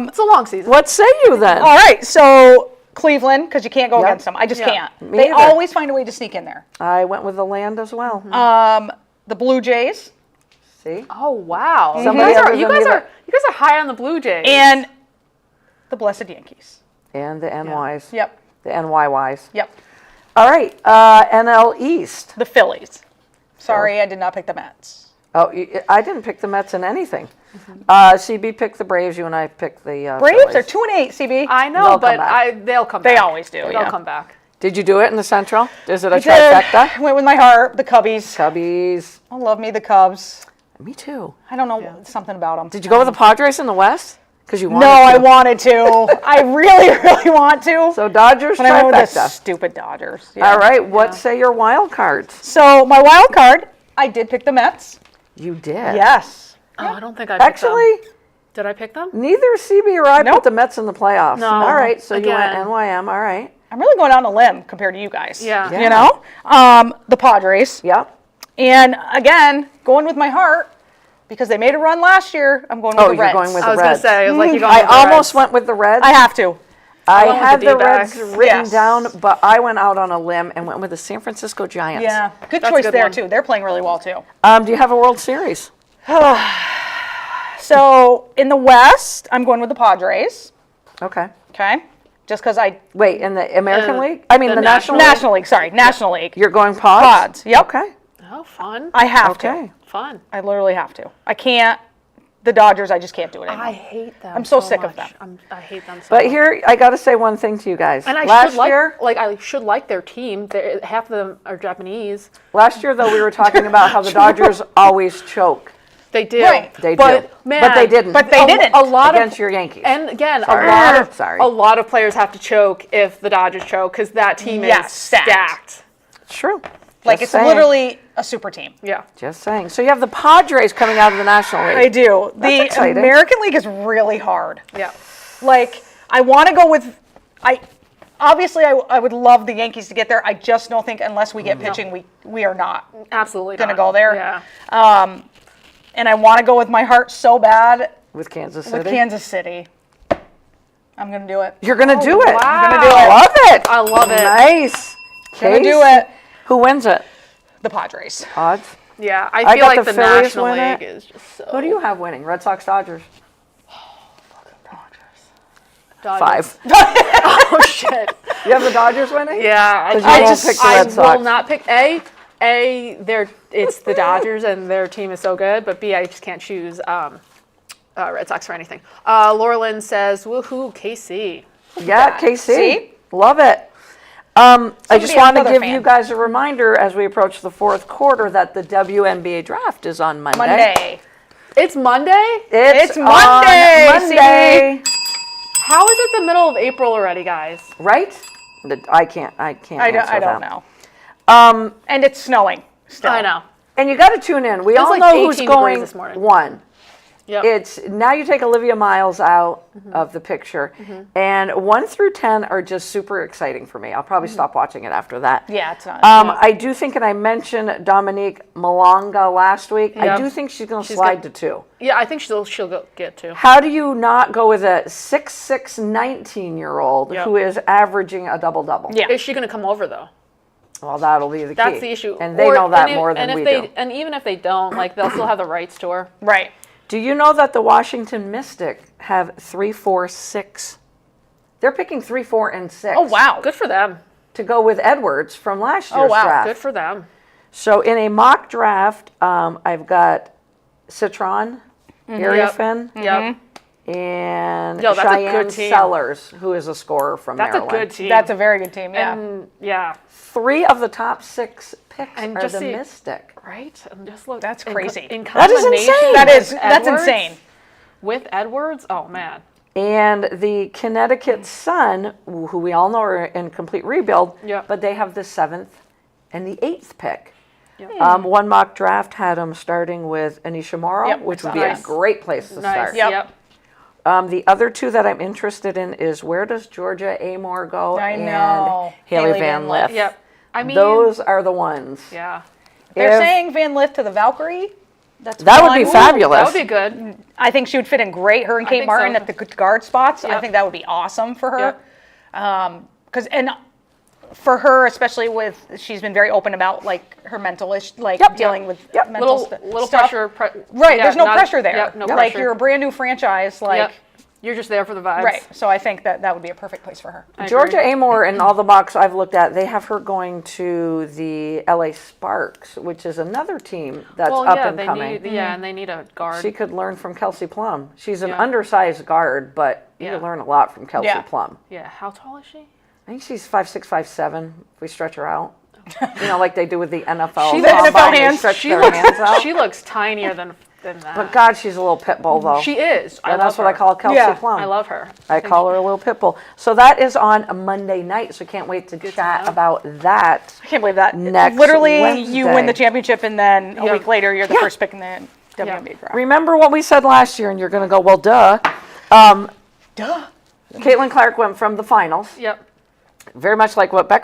It's a long season. What say you then? All right, so Cleveland, because you can't go Yep. against them. I just can't. Me They either. always find a way to sneak in there. I went with the land as well. The Blue Jays See? Oh wow! Somebody other You than guys me are high on the Blue Jays. and the Blessed Yankees. And the NYs. Yep. The NYYs. Yep. All right. NL East. The Phillies. Sorry, I did not pick the Mets. Oh, I didn't pick the Mets in anything. CB picked the Braves. You and I picked the Braves Phillies. are 2-8, CB. I know, They'll but come back. they'll come back. They always do, They'll yeah. come back. Did you do it in the Central? Is it a I did. trifecta? Went with my heart, the Cubbies. Cubbies. I love me the Cubs. Me too. I don't know, something about them. Did you go with the Padres in the West? Because you wanted No, to. I wanted to. I really, really want to. So Dodgers But I went with the trifecta. stupid Dodgers. Yeah. All right. What say your wild cards? So my wild card, I did pick the Mets. You did. Yes. Oh, I don't think I picked them. Actually, Did I pick them? neither CB or I Nope. put the Mets in the playoffs. No, All right. So you went again. NYM. All right. I'm really going on a limb compared to you guys. Yeah. Yeah. You know? The Padres. Yep. And again, going with my heart, because they made a run last year, I'm going with Oh, the you're Reds. going with I the was gonna Reds. say, I was like, you going I with the almost Reds. went with the Reds. I have to. I went with had the the D-backs. Reds written Yes. down, but I went out on a limb and went with the San Francisco Giants. Yeah. Good That's a choice good there, one. too. They're playing really well, too. Do you have a World Series? So in the West, I'm going with the Padres. Okay. Okay. Just because I. Wait, in the American League? I mean, the the National National League? National League, sorry. National League. You're going Pods? Pods, yep. Okay. Oh, fun. I have Okay. to. Fun. I literally have to. I can't. The Dodgers, I just can't do it anymore. I hate them. I'm so sick of much. them. I hate them so But much. here, I got to say one thing to you guys. And I last should like, year, I should like their team. Half of them are Japanese. last year though, we were talking about how the Dodgers always choke. They do. Right. They but, do. Man, But they didn't. But they didn't. A lot Against of your Yankees. And again, Sorry. a lot of players have to choke if the Dodgers choke because that team Yes, is stacked. stacked. It's true. Like, Just it's saying. literally a super team. Yeah. Just saying. So you have the Padres coming out of the National League. I do. The exciting. American League is really hard. Yeah. Like, I want to go with. Obviously, I would love the Yankees to get there. I just don't think unless we get pitching, we are not Absolutely going to not. go there. Yeah. And I want to go with my heart so bad With Kansas City. with Kansas City. I'm going to do it. You're going to do it. wow. I'm gonna do it. Love it. I love it. Nice. Gonna Case. do it. Who wins it? The Padres. Odds. Yeah. I I feel got like the the Phillies National win League it. is just so. Who do you have winning? Red Sox, Dodgers. Dodgers. 5. Oh shit. You have the Dodgers winning? Yeah. 'Cause you I won't just pick the I Red Sox. will not pick it's the Dodgers and their team is so good, but B, I just can't choose Red Sox for anything. Laura Lynn says, woohoo, KC. Yeah, KC. See? Love it. I just Somebody want to another give fan. you guys a reminder as we approach the fourth quarter that the WNBA draft is on Monday. Monday. It's Monday? It's Monday, on Monday. How is it the middle of April already, guys? Right? I can't I answer don't that. know. And it's snowing still. I know. And you got to tune in. We all like know who's 18 degrees going this morning. one. Yep. It's now you take Olivia Miles out of the picture, and 1 through 10 are just super exciting for me. I'll probably stop watching it after that. Yeah, it's not. I do think, and I mentioned Dominique Malonga last week. I Yep. do think she's going to slide to 2. Yeah, I think she'll go get to. How do you not go with a 6'6", 19-year-old Yep. who is averaging a double-double? Yeah. Is she going to come over though? Well, that'll be the key. That's the issue. And they know that more than we do. And even if they don't, like they'll still have the rights to her. Right. Do you know that the Washington Mystic have 3, 4, 6? They're picking 3, 4, and 6. Oh, wow. Good for them. To go with Edwards from last year's wow. draft. Good for them. So in a mock draft, I've got Citron, Ariafin, Yep. and Yo, that's a Cheyenne good team. Sellers, who is a scorer from That's Maryland. a good team. That's a very good team, yeah. And yeah. 3 of the top 6 picks And are just the see- Mystic. Right? And just look. That's in crazy. in That is combination insane. with That's Edwards- insane. With Edwards, oh man. And the Connecticut Sun, who we all know are in complete rebuild, Yep. but they have the 7th and the 8th pick. Yep. One mock draft had them starting with Anisha Morrow, Yep, which would nice. be a great place to Nice. start. Yep. The other 2 that I'm interested in is where does Georgia Amore go I and know. Haley Haley Van Van Lith. Yep. I mean, Those are the ones. yeah. They're If- saying Van Lith to the Valkyrie. That's That would fun. be fabulous. That would be good. I think she would fit in great. Her and Kate think Martin so. at the guard spots. I Yep. think that would be awesome for her. Yep. Because for her, especially she's been very open about like her mental dealing with mental Little stuff. pressure. Right, there's no pressure there. Yep, no like pressure. you're a brand new franchise, like Yep. You're just there for the vibes. right. So I think that would be a perfect place for her. Georgia Amore and all the mocks I've looked at, they have her going to the LA Sparks, which is another team that's Well, up yeah, and they coming. need and they need a guard. She could learn from Kelsey Plum. She's an Yeah. undersized guard, but you Yeah. can learn a lot from Kelsey Yeah. Plum. Yeah. How tall is she? I think she's 5'6", 5'7", if we stretch her out. You know, like they do with the NFL. She- The NFL combine, they hands. stretch She their looks. hands out. She looks tinier than that. But God, she's a little pit bull, though. She is. I and that's love what I her. call Kelsey Yeah. Plum. I love her. I call her a little pit bull. So that is on a Monday night, so can't wait to chat know. about that. I can't believe that. Next Literally, you win Wednesday. the championship, and then a Yeah. week later, you're the Yeah. first pick in the WNBA draft. Remember what we said last year, and you're going to go, well, duh. Duh. Caitlin Clark went from the finals, Yep. very much like what Yeah.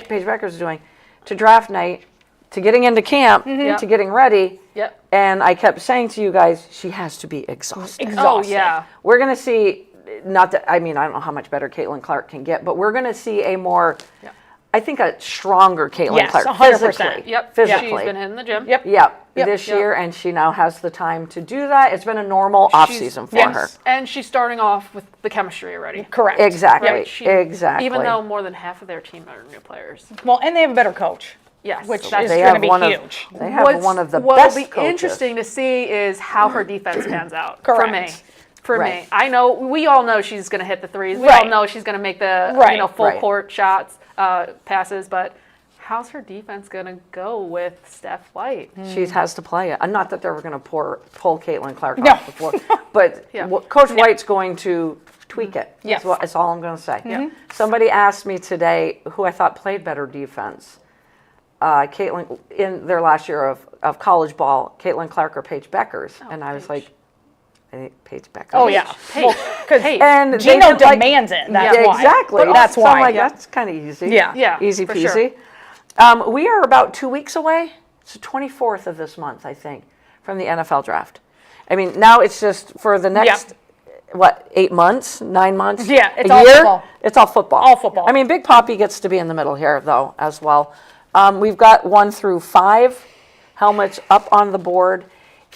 Paige Becker's doing, to draft night, to getting into camp, Yep. to getting ready. Yep. And I kept saying to you guys, she has to be exhausted. Oh Exhausted. yeah. We're going to see, not that, I mean, I don't know how much better Caitlin Clark can get, but we're going to see a more, Yeah. I think a stronger Caitlin Yes, Clark. 100%. Physically. Yep. Physically. She's been hitting the gym. Yep. Yep, Yep. this Yep. year, and she now has the time to do that. It's been a normal off season for yes. her. And she's starting off with the chemistry already. Correct. Exactly. Right? She- Exactly. Even though more than half of their team are new players. Well, and they have a better coach, Yes. which that's is they going have to be one huge. of they have one of the what'll best be coaches. interesting to see is how her defense pans out. For me. Correct. For Right. me. I know, we all know she's going to hit the threes. We Right. all know she's going to make the Right. full Right. court shots, passes, but how's her defense going to go with Steph White? She has to play it. Not that they were going to pull Caitlin Clark No. off the floor, but Yeah. Coach White's going to tweak it. Yes. That's all I'm going to say. Somebody asked me today who I thought played better defense. Caitlin, in their last year of college ball, Caitlin Clark or Paige Beckers, and I was Paige. like, I think Paige Beckers. Oh, yeah. Paige. Because Paige. And they Gino did, like- demands it. That's Yeah, why. exactly. That's So why. I'm like, Yeah. that's kind of easy. Yeah. Yeah, Easy for peasy. sure. We are about 2 weeks away. It's the 24th of this month, I think, from the NFL draft. I mean, now it's just for the next, 8 months, 9 months? Yeah, it's a all year? football. It's all football. All football. I mean, Big Poppy gets to be in the middle here, though, as well. We've got 1 through 5 helmets up on the board.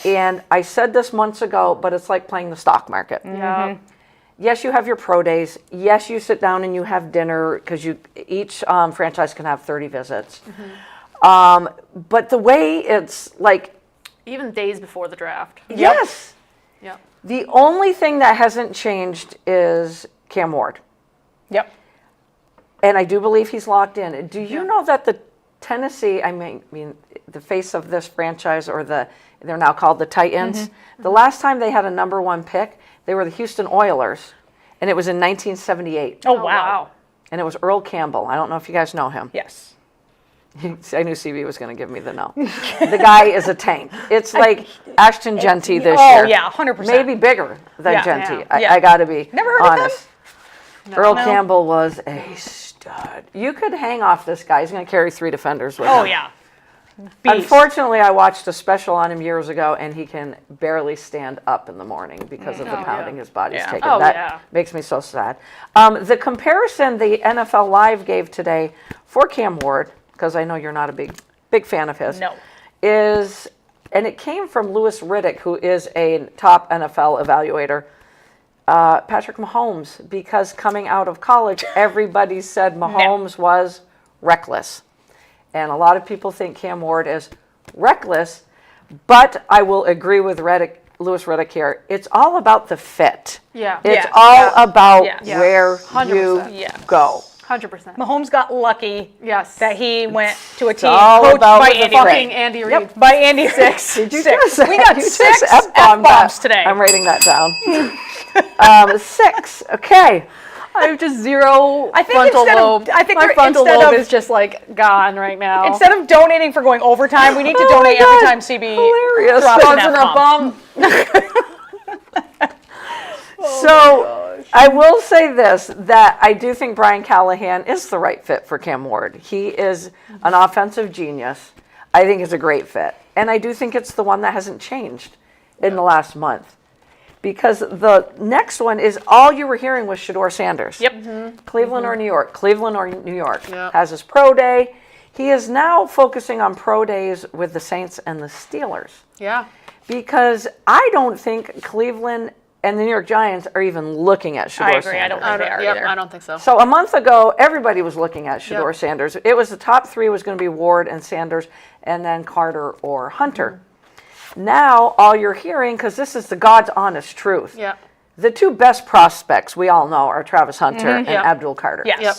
And I said this months ago, but it's like playing the stock market. Yeah. Yes, you have your pro days. Yes, you sit down and you have dinner because each franchise can have 30 visits. But the way it's like, Even days before the draft. yes, Yeah. the only thing that hasn't changed is Cam Ward. Yep. And I do believe he's locked in. Do you know that the Tennessee, I mean, the face of this franchise, or they're now called the Titans, the last time they had a number 1 pick, they were the Houston Oilers, and it was in 1978. Oh, wow. And it was Earl Campbell. I don't know if you guys know him. Yes. I knew CB was going to give me the no. The guy is a tank. It's like Ashton Genty this year. Oh, yeah, 100%. Maybe bigger than Yeah. Genty. Yeah. I got to be Never heard of him? honest. Earl No. Campbell was a stud. You could hang off this guy. He's going to carry 3 defenders with him. Oh, yeah. Beast. Unfortunately, I watched a special on him years ago, and he can barely stand up in the morning because of the Oh, pounding yeah. his body's Yeah. taking. Oh, That yeah. makes me so sad. The comparison the NFL Live gave today for Cam Ward, because I know you're not a big fan of his, No. is, and it came from Louis Riddick, who is a top NFL evaluator, Patrick Mahomes, because coming out of college, everybody said Mahomes was reckless. And a lot of people think Cam Ward is reckless, but I will agree with Louis Riddick here. It's all about the fit. Yeah. It's Yeah. all Yeah. about Yeah. where 100%. you Yeah. go. 100%. Mahomes got lucky Yes. that he went to a team all coached about by the Andy Fucking Reid. Andy Reid. Yep. By Andy Reid. Did you Six. just We got you just 6 F-bombed F-bombs that. today. I'm writing that down. 6. Okay. I have just zero I think frontal instead of- lobe. I think my we're- frontal instead lobe of- is just like gone right now. Instead of donating for going overtime, we need to Oh my donate every God. time CB Hilarious. drops an Throws in a F-bomb. bum. So I will say this, that I do think Brian Callahan is the right fit for Cam Ward. He is an offensive genius. I think it's a great fit. And I do think it's the one that hasn't changed in the last month. because the next one is all you were hearing was Shedeur Sanders. Yep. Cleveland or New York, Cleveland or New York. Yep. Has his pro day. He is now focusing on pro days with the Saints and the Steelers Yeah. because I don't think Cleveland and the New York Giants are even looking at Shedeur I agree. Sanders. I don't think they are Yep, either. I don't think so. So a month ago, everybody was looking at Shedeur Yep. Sanders. It was the top three was going to be Ward and Sanders, and then Carter or Hunter. Now all you're hearing, because this is the God's honest truth, Yeah. the two best prospects we all know are Travis Hunter and Yep. Abdul Carter. Yes. Yep.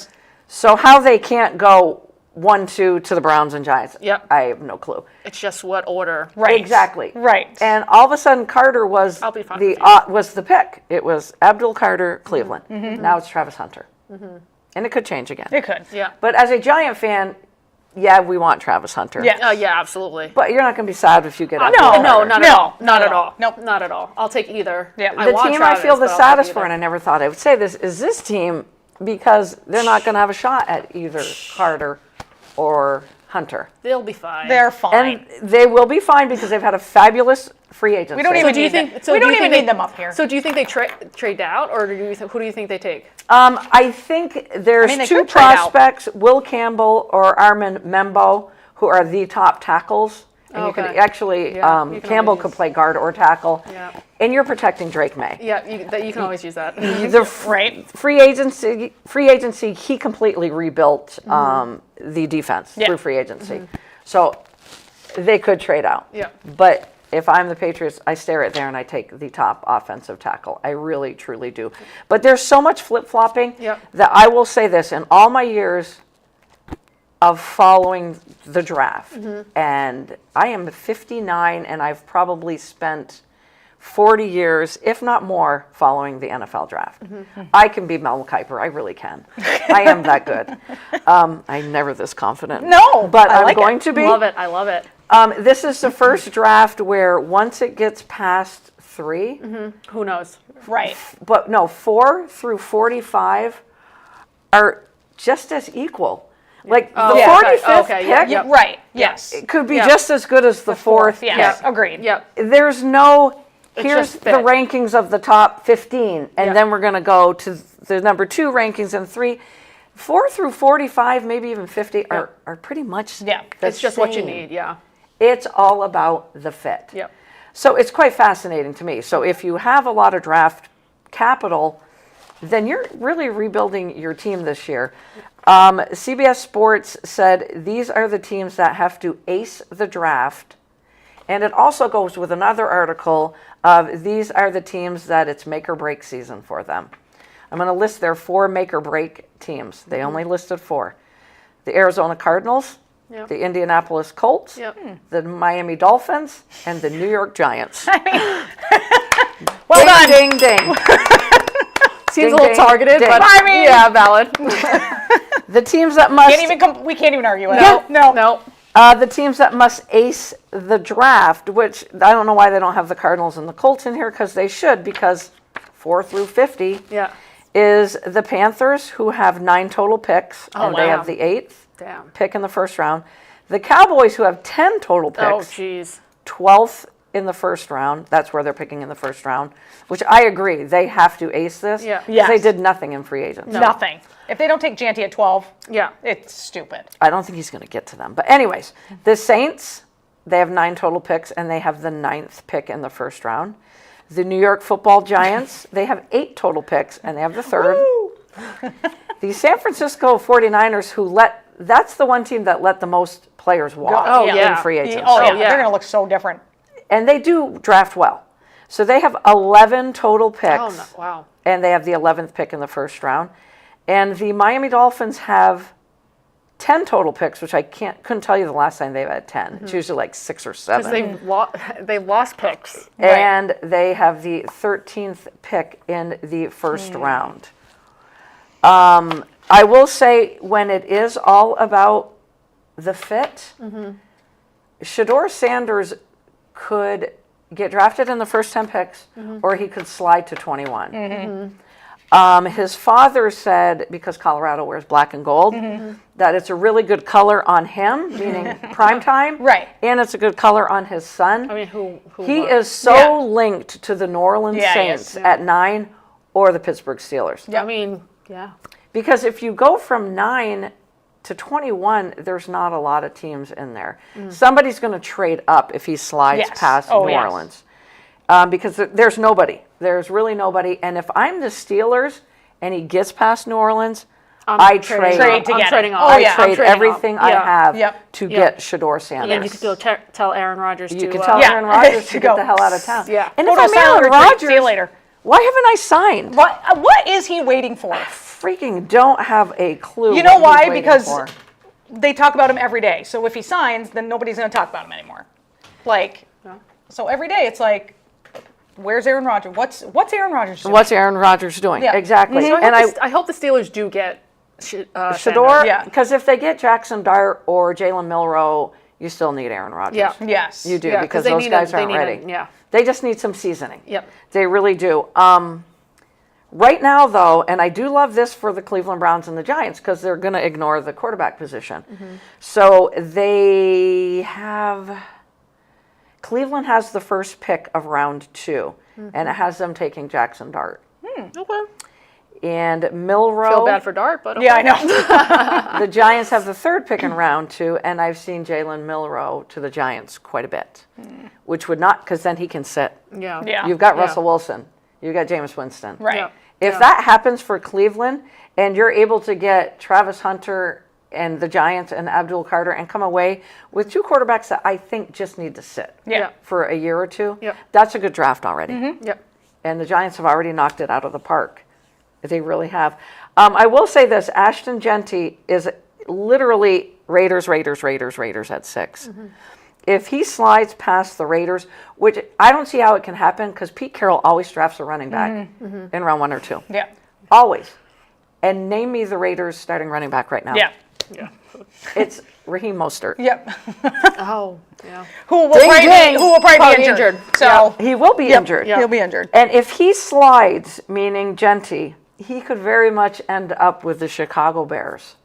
So how they can't go 1-2 to the Browns and Giants, Yep. I have no clue. It's just what order. Right. Exactly. Right. And all of a sudden, Carter was I'll be fine the with you. was the pick. It was Abdul Carter, Cleveland. Now it's Travis Hunter, and it could change again. It could. Yeah. But as a Giant fan, yeah, we want Travis Hunter. Yeah. Yeah, absolutely. But you're not going to be sad if you get Abdul No, Carter. No, not at all. Not at all. Nope. Not at all. I'll take either. Yeah. I The want team Travis, I feel the but I'll take saddest for, either. and I never thought I would say this, is this team because they're not going to have a shot at either Carter or Hunter. They'll be fine. They're fine. And they will be fine because they've had a fabulous free agency. We don't So even do you need them. think? So we do don't you even think need them up here. So do you think they trade out, or who do you think they take? I think there's they two could trade out. prospects, Will Campbell or Armin Membo, who are the top tackles. And you Okay. can actually, Yeah, you can Campbell always could use- play guard or tackle. Yeah. And you're protecting Drake May. Yeah, you can always use that. The Right. free agency, he completely rebuilt the defense Yeah. through free agency. So they could trade out. Yeah. But if I'm the Patriots, I stare at there and I take the top offensive tackle. I really, truly do. But there's so much flip-flopping Yep. that I will say this, in all my years of following the draft, and I am 59 and I've probably spent 40 years, if not more, following the NFL draft. I can be Mel Kiper. I really can. I am that good. I'm never this confident. No, But I I'm like going it. to be. Love it. I love it. This is the first draft where once it gets past 3, Who knows? Right. but no, 4 through 45 are just as equal. Like the yeah, okay, 45th okay, pick yeah, Yeah, Yep. right. Yes. could be Yep. just as good as the fourth. Yes. pick. Agreed. Yep. There's no, here's just the fit. rankings of the top 15, and Yeah. then we're going to go to the number 2 rankings and 3. 4 through 45, maybe even 50, are pretty much Yeah. the It's just what you same. need. Yeah. It's all about the fit. Yep. So it's quite fascinating to me. So if you have a lot of draft capital, then you're really rebuilding your team this year. CBS Sports said these are the teams that have to ace the draft. And it also goes with another article of these are the teams that it's make or break season for them. I'm going to list their 4 make or break teams. They only listed 4. The Arizona Cardinals, Yep. the Indianapolis Colts, Yep. the Miami Dolphins, and the New York Giants. Well done. Ding, ding, ding. Seems Ding, a little ding, targeted, ding. but I mean- yeah, valid. The teams that must We can't even argue it. Yeah. No. No. the teams that must ace the draft, which I don't know why they don't have the Cardinals and the Colts in here, because they should, because 4 through 50 Yeah. is the Panthers, who have 9 total picks, Oh, and they wow. have the 8th Damn. pick in the first round. The Cowboys, who have 10 total Oh, picks, jeez. 12th in the first round. That's where they're picking in the first round, which I agree. They have to ace this. Yeah. 'cause Yes. They did nothing in free agency. Nothing. If they don't take Janty at 12, Yeah. it's stupid. I don't think he's going to get to them. But anyways, the Saints, they have 9 total picks, and they have the 9th pick in the first round. The New York Football Giants, they have 8 total picks, and they have the 3rd. The San Francisco 49ers, that's the one team that let the most players walk Oh, in yeah. free agency. Oh, yeah. yeah. They're going to look so different. And they do draft well. So they have 11 total picks. Oh, no. Wow. And they have the 11th pick in the first round. And the Miami Dolphins have 10 total picks, which I couldn't tell you the last time they've had 10. It's usually like 6 or 7. Because they lost picks. And they have the 13th pick in the first round. I will say, when it is all about the fit, Shedeur Sanders could get drafted in the first 10 picks, or he could slide to 21. His father said, because Colorado wears black and gold, that it's a really good color on him, meaning prime time. Right. And it's a good color on his son. I mean, who He won? is so linked to the New Orleans Yeah, he Saints is. at 9 or the Pittsburgh Steelers. I mean, yeah. Because if you go from 9 to 21, there's not a lot of teams in there. Somebody's going to trade up if he slides Yes. past Oh, New yes. Orleans. Because there's nobody. There's really nobody. And if I'm the Steelers and he gets past New Orleans, I trade. Trade to I'm get it. trading Oh, off. I yeah. trade trading everything up. I Yeah. have Yep. to Yeah. get Shador Sanders. And you could go tell Aaron Rodgers You to. could tell Yeah. Aaron Rodgers to To get go. the hell out of town. Yeah. And if Photo I'm salad Aaron retreat. Rodgers, See you later. why haven't I signed? What is he waiting for? Freaking don't have a clue. You know what he's why? waiting Because for. they talk about him every day. So if he signs, then nobody's going to talk about him anymore. Like, so every day it's like, where's Aaron Rodgers? What's Aaron Rodgers doing? What's Aaron Rodgers doing? Yeah. Exactly. So And I hope the Steelers do get Shador, Sanders. Yeah. because if they get Jackson Dart or Jalen Milroe, you still need Aaron Rodgers. Yeah. Yes. You do, Yeah, because they those need guys they aren't need ready. Yeah. They just need some seasoning. Yep. They really do. Right now, though, and I do love this for the Cleveland Browns and the Giants because they're going to ignore the quarterback position. So they have Cleveland has the first pick of round 2, and it has them taking Jackson Dart. Okay. And Milroe. Feel bad for Dart, but okay. Yeah, I know. The Giants have the third pick in round 2, and I've seen Jalen Milroe to the Giants quite a bit, which would not, because then he can sit. Yeah. Yeah. You've got Yeah. Russell Wilson. You've got Jameis Winston. Right. Yeah. If Yeah. that happens for Cleveland, and you're able to get Travis Hunter and the Giants and Abdul Carter and come away with 2 quarterbacks that I think just need to sit Yeah. for a year or 2, Yep. that's a good draft already. Yep. And the Giants have already knocked it out of the park. They really have. I will say this, Ashton Genty is literally Raiders at 6. If he slides past the Raiders, which I don't see how it can happen because Pete Carroll always drafts a running back in round 1 or 2. Yeah. Always. And name me the Raiders starting running back right now. Yeah. Yeah. It's Raheem Mostert. Yep. Oh, yeah. Who will Ding, probably ding. be injured. So Yeah. He will be injured. he'll be injured. And if he slides, meaning Genty, he could very much end up with the Chicago Bears.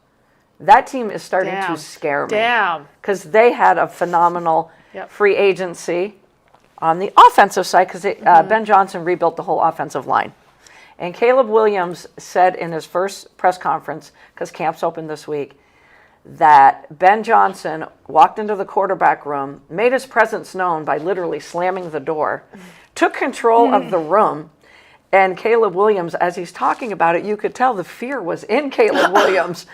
That team is starting Damn. to scare me. Damn. Because they had a phenomenal Yep. free agency on the offensive side because Ben Johnson rebuilt the whole offensive line. And Caleb Williams said in his first press conference, because camp's open this week, that Ben Johnson walked into the quarterback room, made his presence known by literally slamming the door, took control of the room, and Caleb Williams, as he's talking about it, you could tell the fear was in Caleb Williams.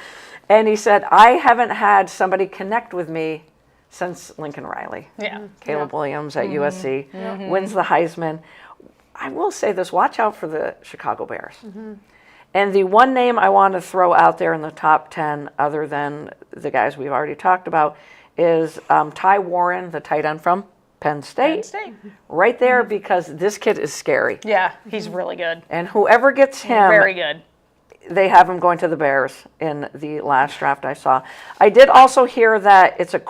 And he said, I haven't had somebody connect with me since Lincoln Riley. Yeah. Caleb Williams at USC wins the Heisman. I will say this, watch out for the Chicago Bears. And the one name I want to throw out there in the top 10, other than the guys we've already talked about, is Ty Warren, the tight end from Penn State. Penn State. Right there, because this kid is scary. Yeah, he's really good. And whoever gets him, Very good. they have him going to the Bears in the last draft I saw. I did also hear that it's a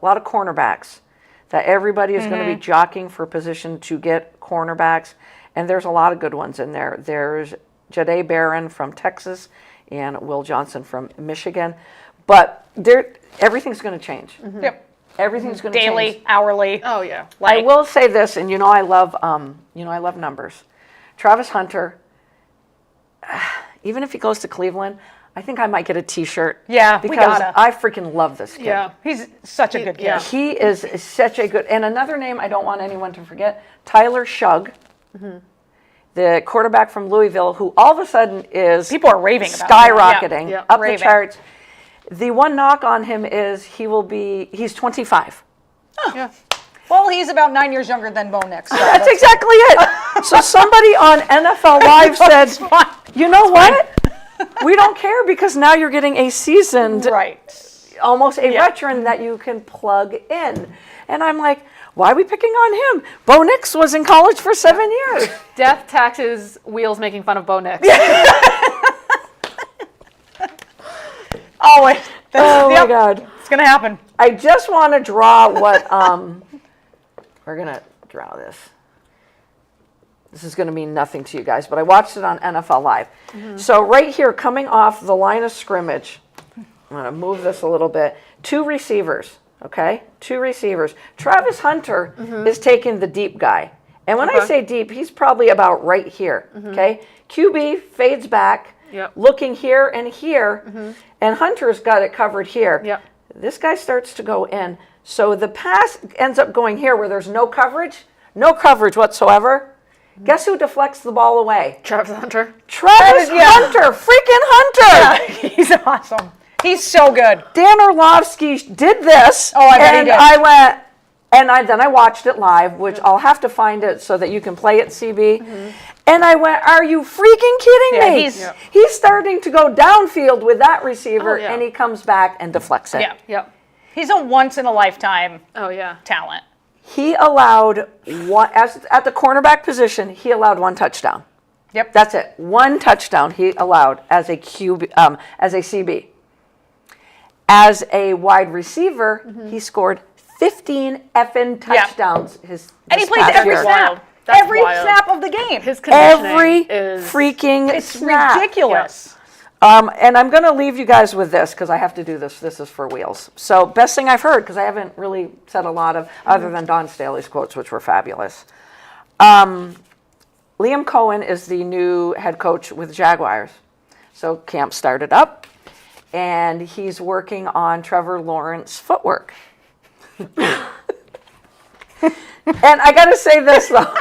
lot of cornerbacks, that everybody is going to be jockeying for position to get cornerbacks, and there's a lot of good ones in there. There's Jahdae Barron from Texas and Will Johnson from Michigan, but everything's going to change. Yep. Everything's going to change. Daily, hourly. Oh, yeah. I Like, will say this, and I love numbers. Travis Hunter, even if he goes to Cleveland, I think I might get a T-shirt. Yeah, we because gotta. I freaking love this kid. Yeah. he's such a good kid. yeah. He is such a good. And another name I don't want anyone to forget: Tyler Shugg, the quarterback from Louisville, who all of a sudden is People are raving about him. skyrocketing Yeah. up Raving. the charts. The one knock on him is he's 25. Yeah. Well, he's about 9 years younger than Bo Nix. So That's exactly it. So somebody on NFL Live said, fine. you know what? We don't care because now you're getting a seasoned, Right. almost a Yeah. veteran that you can plug in. And I'm like, why are we picking on him? Bo Nix was in college for 7 years. Death, taxes, wheels making fun of Bo Nix. Always. Oh Yep. my God. It's going to happen. I just want to draw what, we're going to draw this. This is going to mean nothing to you guys, but I watched it on NFL Live. So right here, coming off the line of scrimmage, I'm going to move this a little bit. 2 receivers, okay? 2 receivers. Travis Hunter is taking the deep guy. And when I say deep, he's probably about right here, okay? QB fades back, looking here and here, and Hunter's got it covered here. Yep. This guy starts to go in. So the pass ends up going here where there's no coverage whatsoever. Guess who deflects the ball away? Travis Hunter. Travis Hunter, freaking Hunter. Yeah, he's awesome. He's so good. Dan Orlovsky did this. Oh, I bet he and did. I went, and then I watched it live, which I'll have to find it so that you can play it, CB. And I went, are you freaking kidding me? He's starting to go downfield with that receiver, and he comes back and deflects it. Yeah. Yep. He's a once-in-a-lifetime talent. He allowed one, at the cornerback position, he allowed 1 touchdown. Yep. That's it. 1 touchdown he allowed as a QB, as a CB. As a wide receiver, he scored 15 effing touchdowns. And he plays every snap. That's every wild. snap of the game. His conditioning Every is freaking It's snap. ridiculous. And I'm going to leave you guys with this because I have to do this. This is for Wheels. So best thing I've heard, because I haven't really said a lot of, other than Don Staley's quotes, which were fabulous. Liam Cohen is the new head coach with Jaguars. So camp started up, and he's working on Trevor Lawrence's footwork. And I got to say this, though.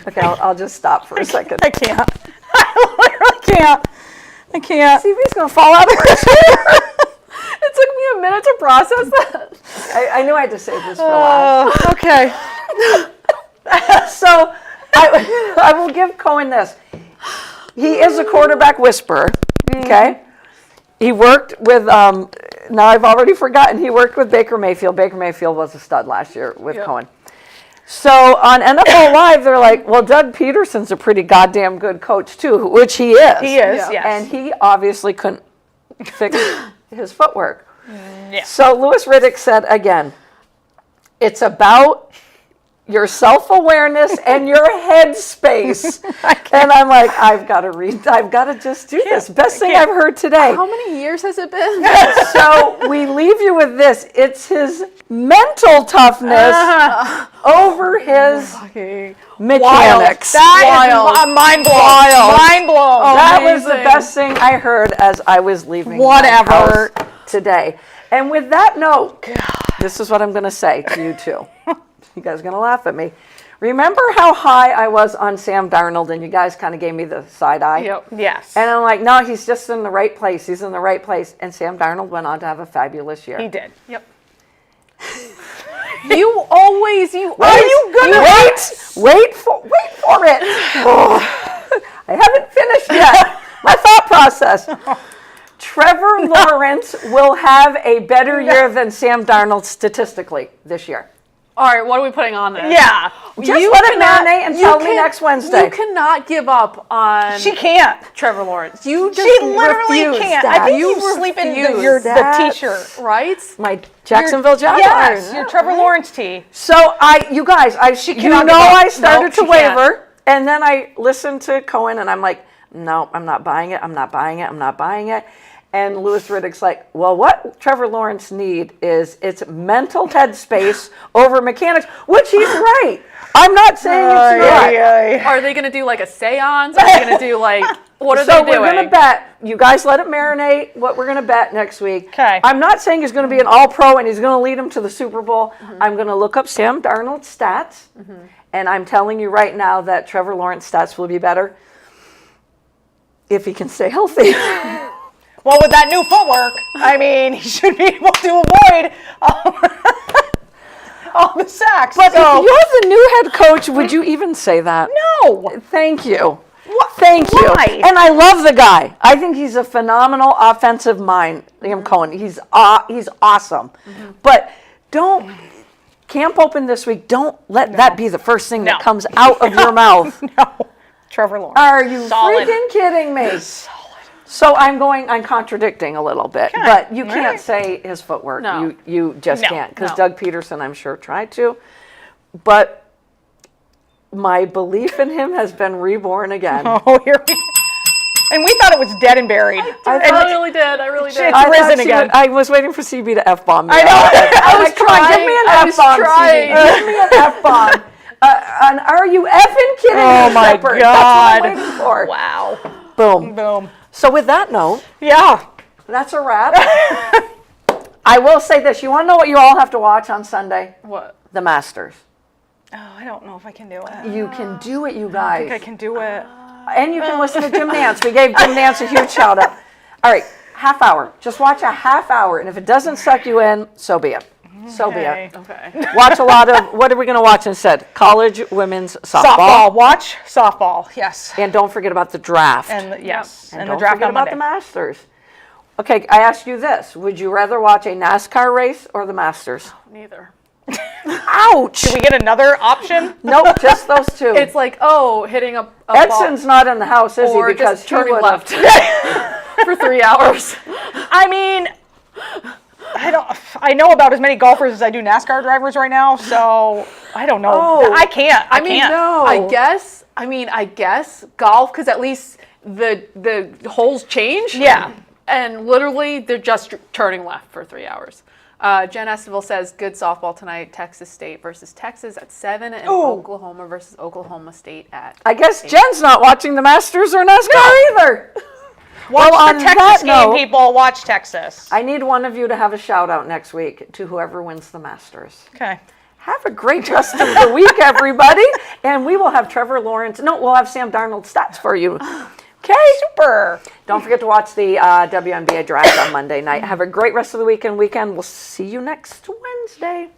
Okay, I'll just stop for a second. I can't. I literally can't. I can't. CB's going to fall out of her chair. It took me a minute to process that. I knew I had to save this for last. Okay. So I will give Cohen this. He is a quarterback whisperer, okay? He worked with, now I've already forgotten, he worked with Baker Mayfield. Baker Mayfield was a stud last year with Cohen. So on NFL Live, they're like, well, Doug Peterson's a pretty goddamn good coach too, which he is. He is, yes. And he obviously couldn't fix his footwork. Yeah. So Louis Riddick said again, it's about your self-awareness and your head space. And I'm like, I've got to just do this. Best thing I've heard today. How many years has it been? So we leave you with this. It's his mental toughness over his mechanics. That is mind blown. Mind blown. That was the Amazing. best thing I heard as I was leaving Whatever. my house today. And with that note, this is what I'm going to say to you two. You guys are going to laugh at me. Remember how high I was on Sam Darnold, and you guys kind of gave me the side eye? Yep. Yes. And I'm like, no, he's just in the right place. He's in the right place. And Sam Darnold went on to have a fabulous year. He did. Yep. You always, you Wait, are you gonna wait for it. Oh, I haven't finished yet. My thought process. Trevor Lawrence will have a better year than Sam Darnold statistically this year. All right, what are we putting on there? Yeah. Just let it marinate and tell me next Wednesday. You cannot give up on She can't. Trevor Lawrence. You just She literally refuse can't. that. I think you you sleep in refuse the that. t-shirt. right? My Jacksonville Jaguars. Yes, your Trevor Lawrence tee. So you guys, you cannot know give up. I started Nope, to she can't. waver, and then I listened to Cohen, and I'm like, no, I'm not buying it. I'm not buying it. I'm not buying it. And Louis Riddick's like, well, what Trevor Lawrence need is it's mental headspace over mechanics, which he's right. I'm not saying it's not. Are they going to do like a seance? Are they going to do like, what are So they doing? we're going to bet. You guys let it marinate what we're going to bet next week. Okay. I'm not saying he's going to be an all-pro and he's going to lead them to the Super Bowl. I'm going to look up Sam Darnold's stats, and I'm telling you right now that Trevor Lawrence stats will be better if he can stay healthy. Well, with that new footwork, I mean, he should be able to avoid all the sacks. But if you're the new head coach, would you even say that? No. Thank you. What? Thank you. Why? And I love the guy. I think he's a phenomenal offensive mind, Liam Cohen. He's awesome. But camp open this week. Don't let that be the first thing that comes out of your mouth. No. Trevor Lawrence. Are you Solid. freaking kidding me? So I'm contradicting a little bit, but you can't Right. say his footwork. No. You just No. can't, because No. Doug Peterson, I'm sure, tried to. But My belief in him has been reborn again. Oh, here we And we thought it was dead and buried. I really did. I really did. It's I risen thought again. I was waiting for CB to F-bomb me. I know. I was come on, give me an I was F-bomb, trying. CB. Give me an F-bomb. And are you effing kidding me, Oh my Shepherd? God. That's what I'm waiting for. Wow. Boom. Boom. So with that note, Yeah. that's a wrap. I will say this. You want to know what you all have to watch on Sunday? What? The Masters. Oh, I don't know if I can do it. You can do it, you I think I guys. can do it. And you can listen to Jim Nance. We gave Jim Nance a huge shout out. All right, half hour. Just watch a half hour. And if it doesn't suck you in, so be it. So be it. Okay. Watch a lot of, what are we going to watch instead? College women's softball. Softball. Watch softball. Yes. And don't forget about the draft. And yes. And And don't the draft forget on about Monday. the Masters. Okay, I asked you this. Would you rather watch a NASCAR race or the Masters? Neither. Ouch! Can we get another option? Nope, just those two. It's like, hitting a Edson's not in the house, is he? or Because just he turning would've- left for 3 hours. I mean, I know about as many golfers as I do NASCAR drivers right now, so I don't know. Oh. I can't. I can't. No. I guess golf, because at least the holes change. Yeah. And literally, they're just turning left for 3 hours. Jen Estival says, good softball tonight, Texas State versus Texas at 7, and Oklahoma versus Oklahoma State at I guess Jen's not watching the Masters or NASCAR either. Watch Well, on the Texas that game, note- people. Watch Texas. I need one of you to have a shout out next week to whoever wins the Masters. Okay. Have a great rest of the week, everybody. And we will have Trevor Lawrence. No, we'll have Sam Darnold stats for you. Okay. Super. Don't forget to watch the WNBA draft on Monday night. Have a great rest of the weekend. We'll see you next Wednesday.